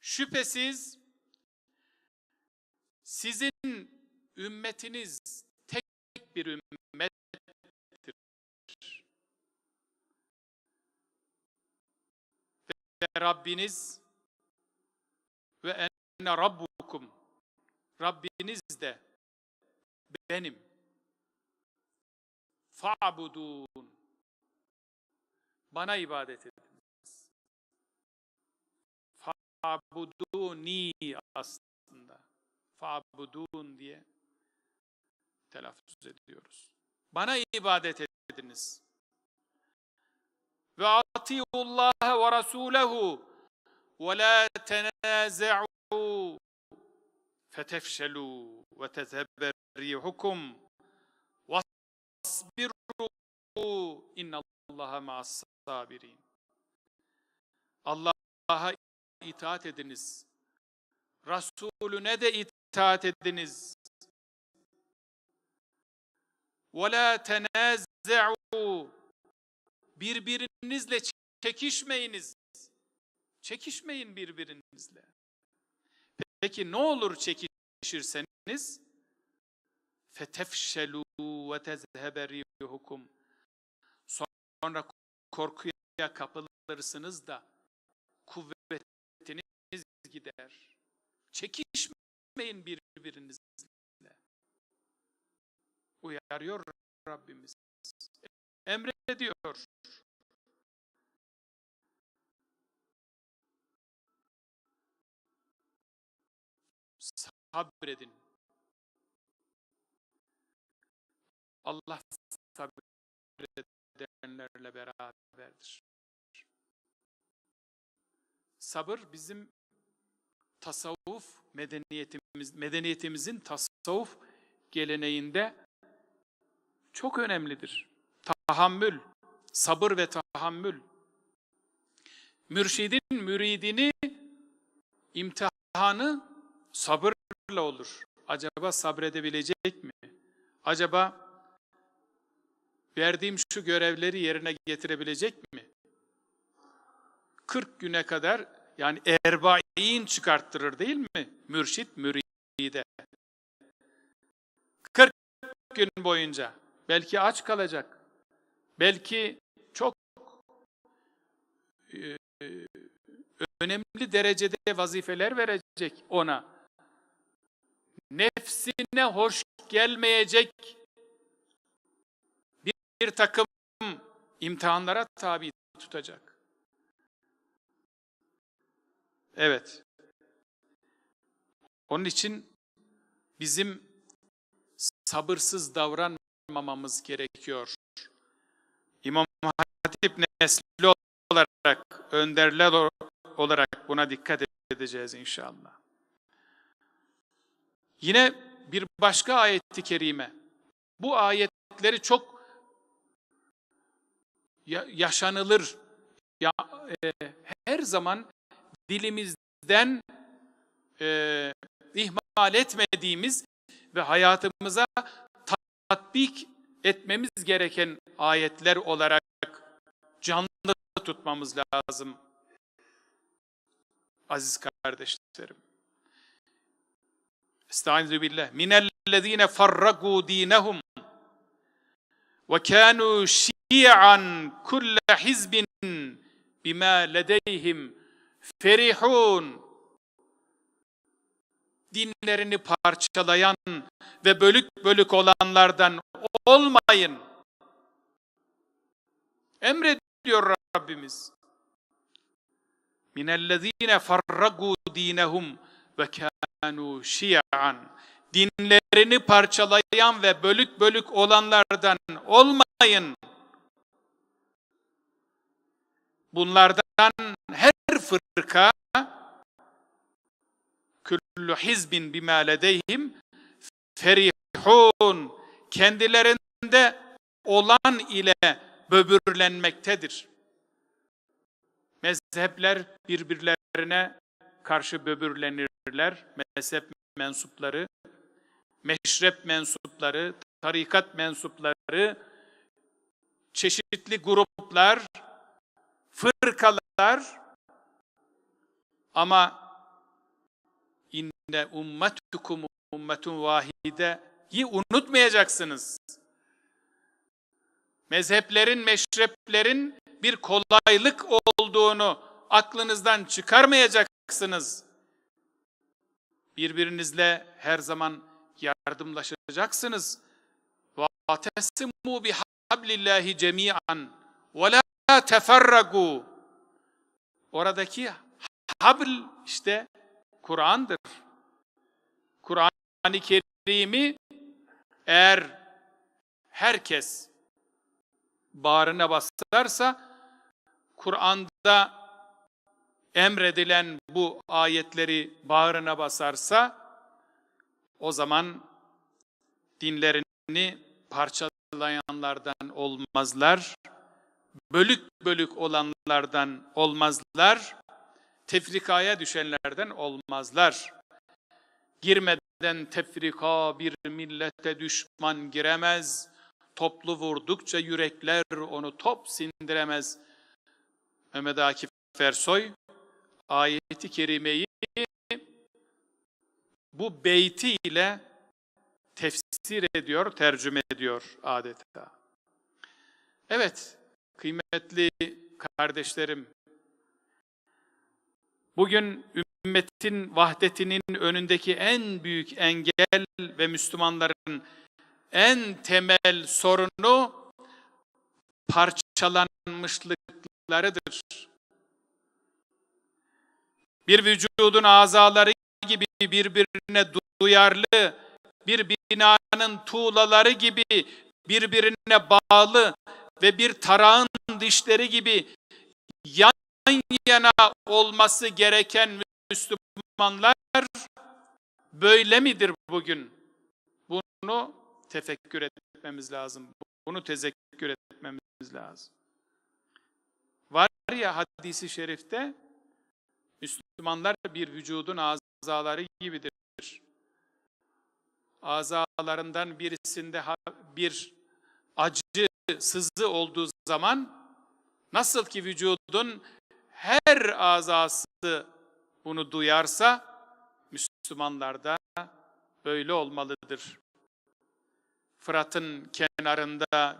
Şüphesiz sizin ümmetiniz tek bir ümmettir. Ve Rabbiniz ve enne rabbukum, Rabbiniz de benim. Fa'budun. Bana ibadet ediniz. Fa'buduni aslında. Fa'budun diye telaffuz ediyoruz. Bana ibadet ediniz. Ve atiullaha ve rasulehu ve la tenaza'u fetefşelu ve tezhebe rihukum vasbiru innallaha ma'as sabirin. Allah'a itaat ediniz. Resulüne de itaat ediniz. وَلَا تَنَازَعُوا Birbirinizle çekişmeyiniz. Çekişmeyin birbirinizle. Peki ne olur çekişirseniz? فَتَفْشَلُوا وَتَذْهَبَ رِيحُكُمْ Sonra korkuya kapılırsınız da kuvvetiniz gider. Çekişmeyin birbirinizle. Uyarıyor Rabbimiz. Emrediyor. Sabredin. Allah sabredenlerle beraberdir. Sabır bizim tasavvuf medeniyetimizin tasavvuf geleneğinde çok önemlidir. Tahammül, sabır ve tahammül. Mürşidin müridini imtihanı sabırla olur. Acaba sabredebilecek mi? Acaba verdiğim şu görevleri yerine getirebilecek mi? 40 güne kadar, yani erba'in çıkarttırır değil mi? Mürşit müride. 40 gün boyunca belki aç kalacak. Belki çok önemli derecede vazifeler verecek ona. Nefsine hoş gelmeyecek bir takım imtihanlara tabi tutacak. Evet. Onun için bizim sabırsız davranmamamız gerekiyor. İmam Hatip nesli olarak, önderler olarak buna dikkat edeceğiz inşallah. Yine bir başka ayet-i kerime. Bu ayetleri çok yaşanılır. Her zaman dilimizden ihmal etmediğimiz ve hayatımıza tatbik etmemiz gereken ayetler olarak canlı tutmamız lazım. Aziz kardeşlerim. Estaizu billah. Minellezine farragu dinehum ve kanu şi'an kulle hizbin bima ledeyhim ferihun. Dinlerini parçalayan ve bölük bölük olanlardan olmayın. Emrediyor Rabbimiz. Minellezine farragu dinehum ve kanu şi'an. Dinlerini parçalayan ve bölük bölük olanlardan olmayın. Bunlardan her fırka kullu hizbin bima ledeyhim ferihun. Kendilerinde olan ile böbürlenmektedir. Mezhepler birbirlerine karşı böbürlenirler. Mezhep mensupları, meşrep mensupları, tarikat mensupları çeşitli gruplar, fırkalar, ama inne ummetukum ummetun vahide'yi unutmayacaksınız. Mezheplerin, meşreplerin bir kolaylık olduğunu aklınızdan çıkarmayacaksınız. Birbirinizle her zaman yardımlaşacaksınız. وَاَتَسِمُوا بِحَبْلِ اللّٰهِ جَمِيعًا وَلَا تَفَرَّقُوا. Oradaki habl işte Kur'an'dır. Kur'an-ı Kerim'i eğer herkes bağrına basarsa, Kur'an'da emredilen bu ayetleri bağrına basarsa, o zaman dinlerini parçalayanlardan olmazlar, bölük bölük olanlardan olmazlar, tefrikaya düşenlerden olmazlar. Girmeden tefrika bir millete düşman giremez, toplu vurdukça yürekler onu top sindiremez. Mehmet Akif Ersoy ayeti kerimeyi bu beytiyle tefsir ediyor, tercüme ediyor adeta. Evet, kıymetli kardeşlerim, bugün ümmetin vahdetinin önündeki en büyük engel ve Müslümanların en temel sorunu parçalanmışlıklarıdır. Bir vücudun azaları gibi birbirine duyarlı, bir binanın tuğlaları gibi birbirine bağlı ve bir tarağın dişleri gibi yan yana olması gereken Müslümanlar böyle midir bugün? Bunu tefekkür etmemiz lazım. Bunu tezekkür etmemiz lazım. Var ya hadisi şerifte, Müslümanlar bir vücudun azaları gibidir. Azalarından birisinde bir acı, sızı olduğu zaman, nasıl ki vücudun her azası bunu duyarsa, Müslümanlar da böyle olmalıdır. Fırat'ın kenarında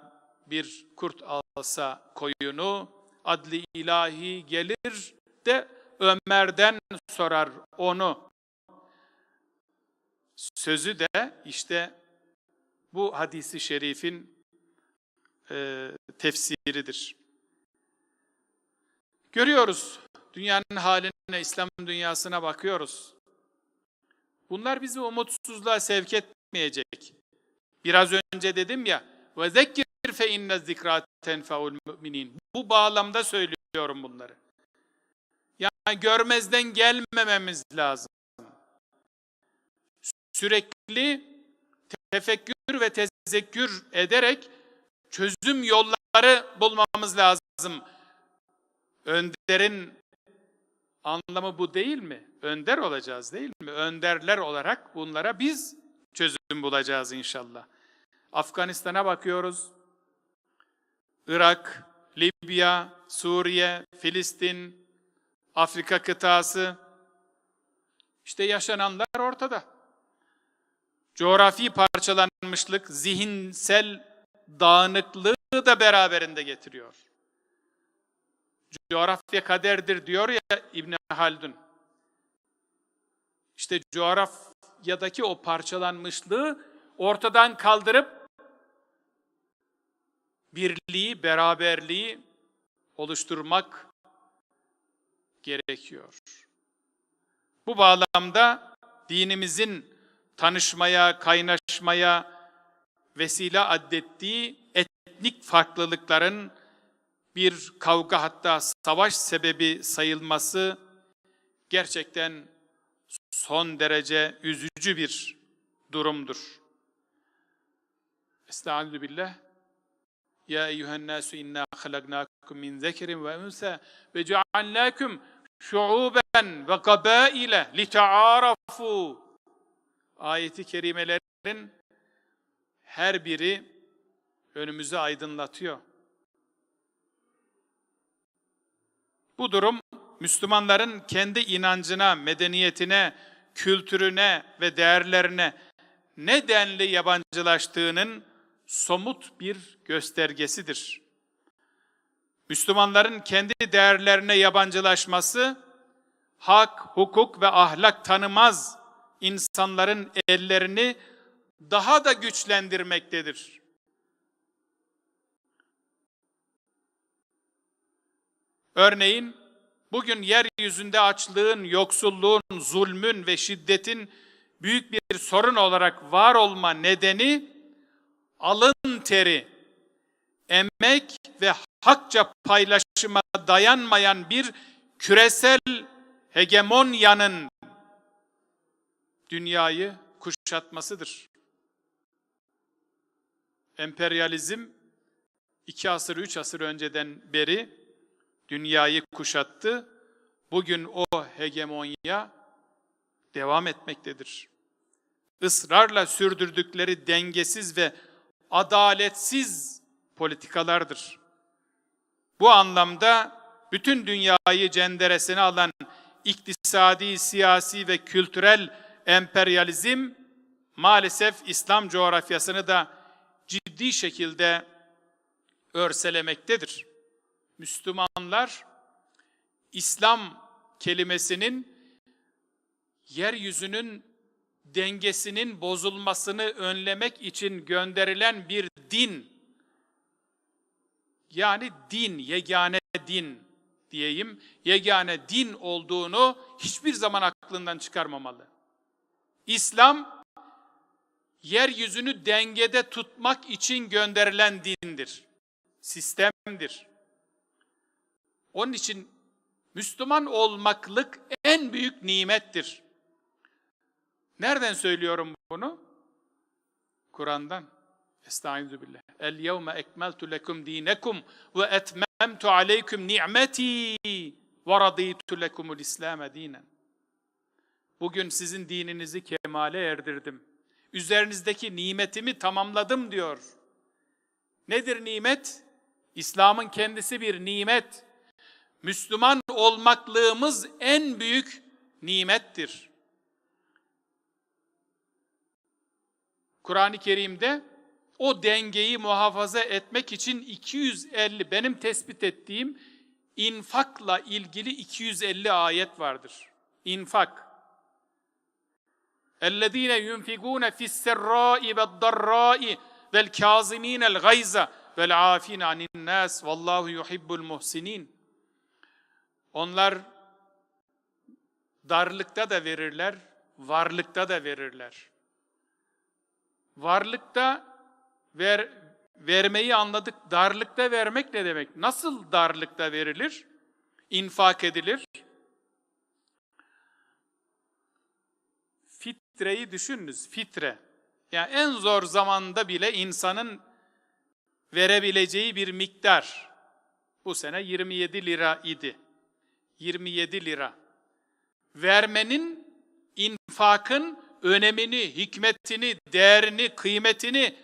bir kurt alsa koyunu, adli ilahi gelir de Ömer'den sorar onu. Sözü de işte bu hadisi şerifin tefsiridir. Görüyoruz, dünyanın haline, İslam dünyasına bakıyoruz. Bunlar bizi umutsuzluğa sevk etmeyecek. Biraz önce dedim ya, وَذَكِّرْ فَاِنَّ الذِّكْرَى تَنْفَعُ الْمُؤْمِنِينَ. Bu bağlamda söylüyorum bunları. Yani görmezden gelmememiz lazım. Sürekli tefekkür ve tezekkür ederek çözüm yolları bulmamız lazım. Önderin anlamı bu değil mi? Önder olacağız değil mi? Önderler olarak bunlara biz çözüm bulacağız inşallah. Afganistan'a bakıyoruz. Irak, Libya, Suriye, Filistin, Afrika kıtası. İşte yaşananlar ortada. Coğrafi parçalanmışlık, zihinsel dağınıklığı da beraberinde getiriyor. Coğrafya kaderdir diyor ya İbn Haldun. İşte coğrafyadaki o parçalanmışlığı ortadan kaldırıp birliği, beraberliği oluşturmak gerekiyor. Bu bağlamda dinimizin tanışmaya, kaynaşmaya vesile addettiği etnik farklılıkların bir kavga, hatta savaş sebebi sayılması gerçekten son derece üzücü bir durumdur. Estaizu billah. Ya eyyühen nasu inna halaknakum min zekerin ve unsa ve cealnakum şuuben ve kabaile litaarafu. Ayeti kerimelerin her biri önümüzü aydınlatıyor. Bu durum Müslümanların kendi inancına, medeniyetine, kültürüne ve değerlerine ne denli yabancılaştığının somut bir göstergesidir. Müslümanların kendi değerlerine yabancılaşması, hak, hukuk ve ahlak tanımaz insanların ellerini daha da güçlendirmektedir. Örneğin, bugün yeryüzünde açlığın, yoksulluğun, zulmün ve şiddetin büyük bir sorun olarak var olma nedeni, alın teri, emek ve hakça paylaşıma dayanmayan bir küresel hegemonyanın dünyayı kuşatmasıdır. Emperyalizm 2 asır, 3 asır önceden beri dünyayı kuşattı. Bugün o hegemonya devam etmektedir. Israrla sürdürdükleri dengesiz ve adaletsiz politikalardır. Bu anlamda bütün dünyayı cenderesine alan iktisadi, siyasi ve kültürel emperyalizm maalesef İslam coğrafyasını da ciddi şekilde örselemektedir. Müslümanlar, İslam kelimesinin yeryüzünün dengesinin bozulmasını önlemek için gönderilen bir din, yani din, yegane din diyeyim, yegane din olduğunu hiçbir zaman aklından çıkarmamalı. İslam, yeryüzünü dengede tutmak için gönderilen dindir, sistemdir. Onun için Müslüman olmaklık en büyük nimettir. Nereden söylüyorum bunu? Kur'an'dan. Estaizu billah. El yevme ekmeltu lekum dinekum ve etmemtu aleykum ni'meti ve raditu lekumul İslam'e dinen. Bugün sizin dininizi kemale erdirdim. Üzerinizdeki nimetimi tamamladım diyor. Nedir nimet? İslam'ın kendisi bir nimet. Müslüman olmaklığımız en büyük nimettir. Kur'an-ı Kerim'de o dengeyi muhafaza etmek için 250, benim tespit ettiğim infakla ilgili 250 ayet vardır. İnfak. اَلَّذ۪ينَ يُنْفِقُونَ فِي السَّرَّاءِ وَالضَّرَّاءِ وَالْكَاظِم۪ينَ الْغَيْزَ وَالْعَافِينَ عَنِ النَّاسِ وَاللّٰهُ يُحِبُّ الْمُحْسِنِينَ. Onlar darlıkta da verirler, varlıkta da verirler. Varlıkta vermeyi anladık. Darlıkta vermek ne demek? Nasıl darlıkta verilir? İnfak edilir. Fitreyi düşününüz, fitre. Yani en zor zamanda bile insanın verebileceği bir miktar. Bu sene 27 lira idi. 27 lira. Vermenin, infakın önemini, hikmetini, değerini, kıymetini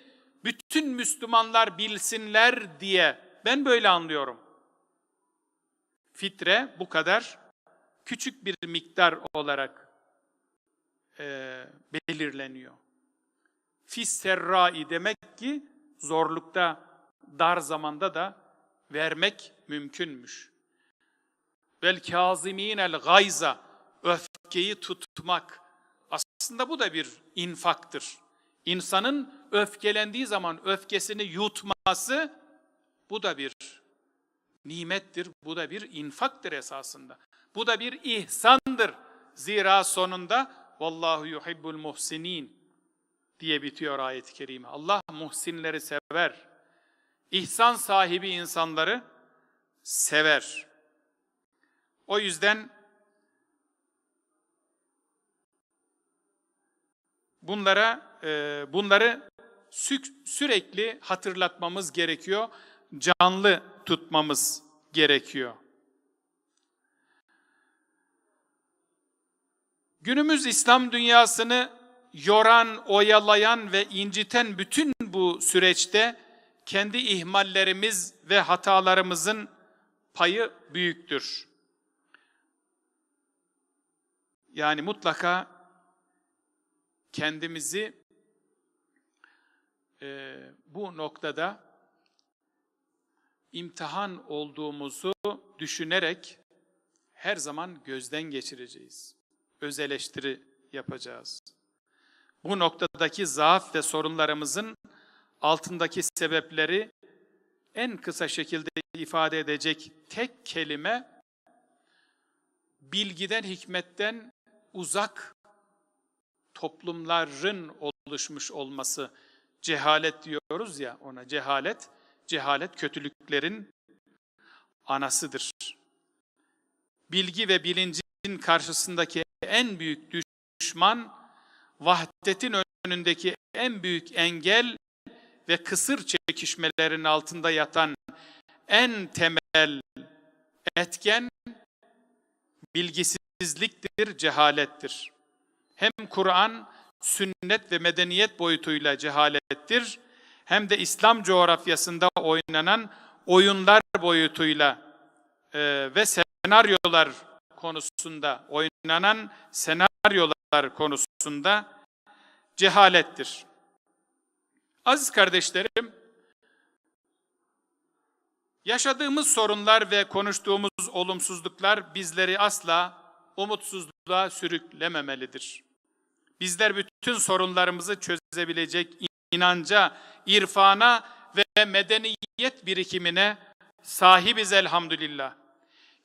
bütün Müslümanlar bilsinler diye ben böyle anlıyorum. Fitre bu kadar küçük bir miktar olarak belirleniyor. Fisserrai demek ki zorlukta, dar zamanda da vermek mümkünmüş. Vel kâzimînel gayza, öfkeyi tutmak. Aslında bu da bir infaktır. İnsanın öfkelendiği zaman öfkesini yutması, bu da bir nimettir, bu da bir infaktır esasında. Bu da bir ihsandır. Zira sonunda Vallahu yuhibbul muhsinin diye bitiyor ayet-i kerime. Allah muhsinleri sever. İhsan sahibi insanları sever. O yüzden bunları sürekli hatırlatmamız gerekiyor, canlı tutmamız gerekiyor. Günümüz İslam dünyasını yoran, oyalayan ve inciten bütün bu süreçte kendi ihmallerimiz ve hatalarımızın payı büyüktür. Yani mutlaka kendimizi bu noktada imtihan olduğumuzu düşünerek her zaman gözden geçireceğiz. Öz eleştiri yapacağız. Bu noktadaki zaaf ve sorunlarımızın altındaki sebepleri en kısa şekilde ifade edecek tek kelime, bilgiden, hikmetten uzak toplumların oluşmuş olması. Cehalet diyoruz ya ona, cehalet. Cehalet kötülüklerin anasıdır. Bilgi ve bilincin karşısındaki en büyük düşman, vahdetin önündeki en büyük engel ve kısır çekişmelerin altında yatan en temel etken bilgisizliktir, cehalettir. Hem Kur'an, sünnet ve medeniyet boyutuyla cehalettir, hem de İslam coğrafyasında oynanan oyunlar boyutuyla ve senaryolar konusunda, oynanan senaryolar konusunda cehalettir. Aziz kardeşlerim, yaşadığımız sorunlar ve konuştuğumuz olumsuzluklar bizleri asla umutsuzluğa sürüklememelidir. Bizler bütün sorunlarımızı çözebilecek inanca, irfana ve medeniyet birikimine sahibiz elhamdülillah.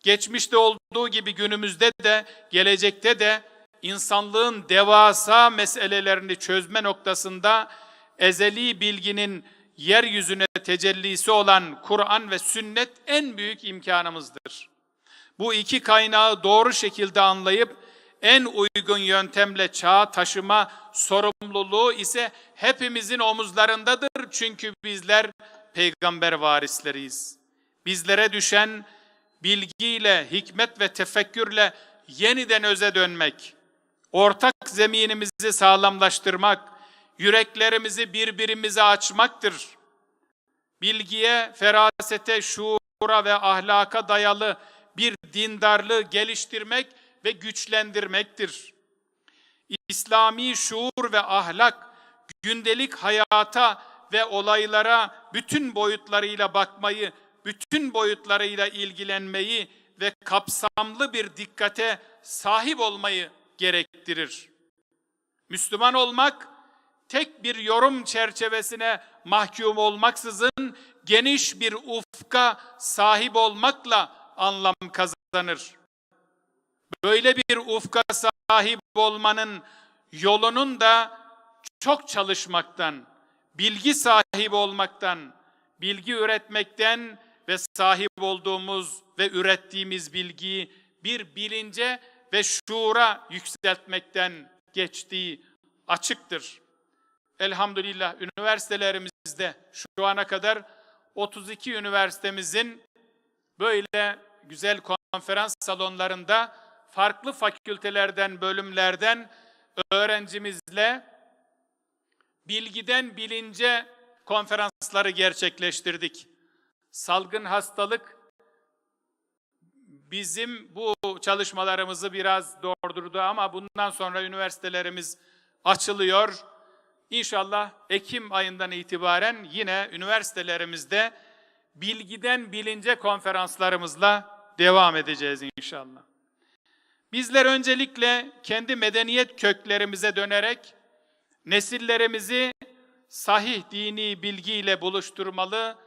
Geçmişte olduğu gibi günümüzde de, gelecekte de insanlığın devasa meselelerini çözme noktasında ezeli bilginin yeryüzüne tecellisi olan Kur'an ve sünnet en büyük imkanımızdır. Bu iki kaynağı doğru şekilde anlayıp en uygun yöntemle çağa taşıma sorumluluğu ise hepimizin omuzlarındadır. Çünkü bizler peygamber varisleriyiz. Bizlere düşen bilgiyle, hikmet ve tefekkürle yeniden öze dönmek, ortak zeminimizi sağlamlaştırmak, yüreklerimizi birbirimize açmaktır. Bilgiye, ferasete, şuura ve ahlaka dayalı bir dindarlığı geliştirmek ve güçlendirmektir. İslami şuur ve ahlak, gündelik hayata ve olaylara bütün boyutlarıyla bakmayı, bütün boyutlarıyla ilgilenmeyi ve kapsamlı bir dikkate sahip olmayı gerektirir. Müslüman olmak, tek bir yorum çerçevesine mahkum olmaksızın geniş bir ufka sahip olmakla anlam kazanır. Böyle bir ufka sahip olmanın yolunun da çok çalışmaktan, bilgi sahibi olmaktan, bilgi üretmekten ve sahip olduğumuz ve ürettiğimiz bilgiyi bir bilince ve şuura yükseltmekten geçtiği açıktır. Elhamdülillah üniversitelerimizde şu ana kadar 32 üniversitemizin böyle güzel konferans salonlarında farklı fakültelerden, bölümlerden öğrencimizle bilgiden bilince konferansları gerçekleştirdik. Salgın hastalık bizim bu çalışmalarımızı biraz durdurdu ama bundan sonra üniversitelerimiz açılıyor. İnşallah Ekim ayından itibaren yine üniversitelerimizde bilgiden bilince konferanslarımızla devam edeceğiz inşallah. Bizler öncelikle kendi medeniyet köklerimize dönerek nesillerimizi sahih dini bilgiyle buluşturmalı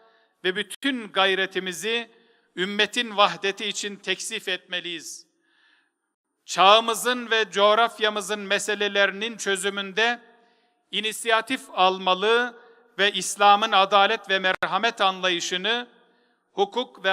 ve bütün gayretimizi ümmetin vahdeti için teksif etmeliyiz. Çağımızın ve coğrafyamızın meselelerinin çözümünde inisiyatif almalı ve İslam'ın adalet ve merhamet anlayışını hukuk ve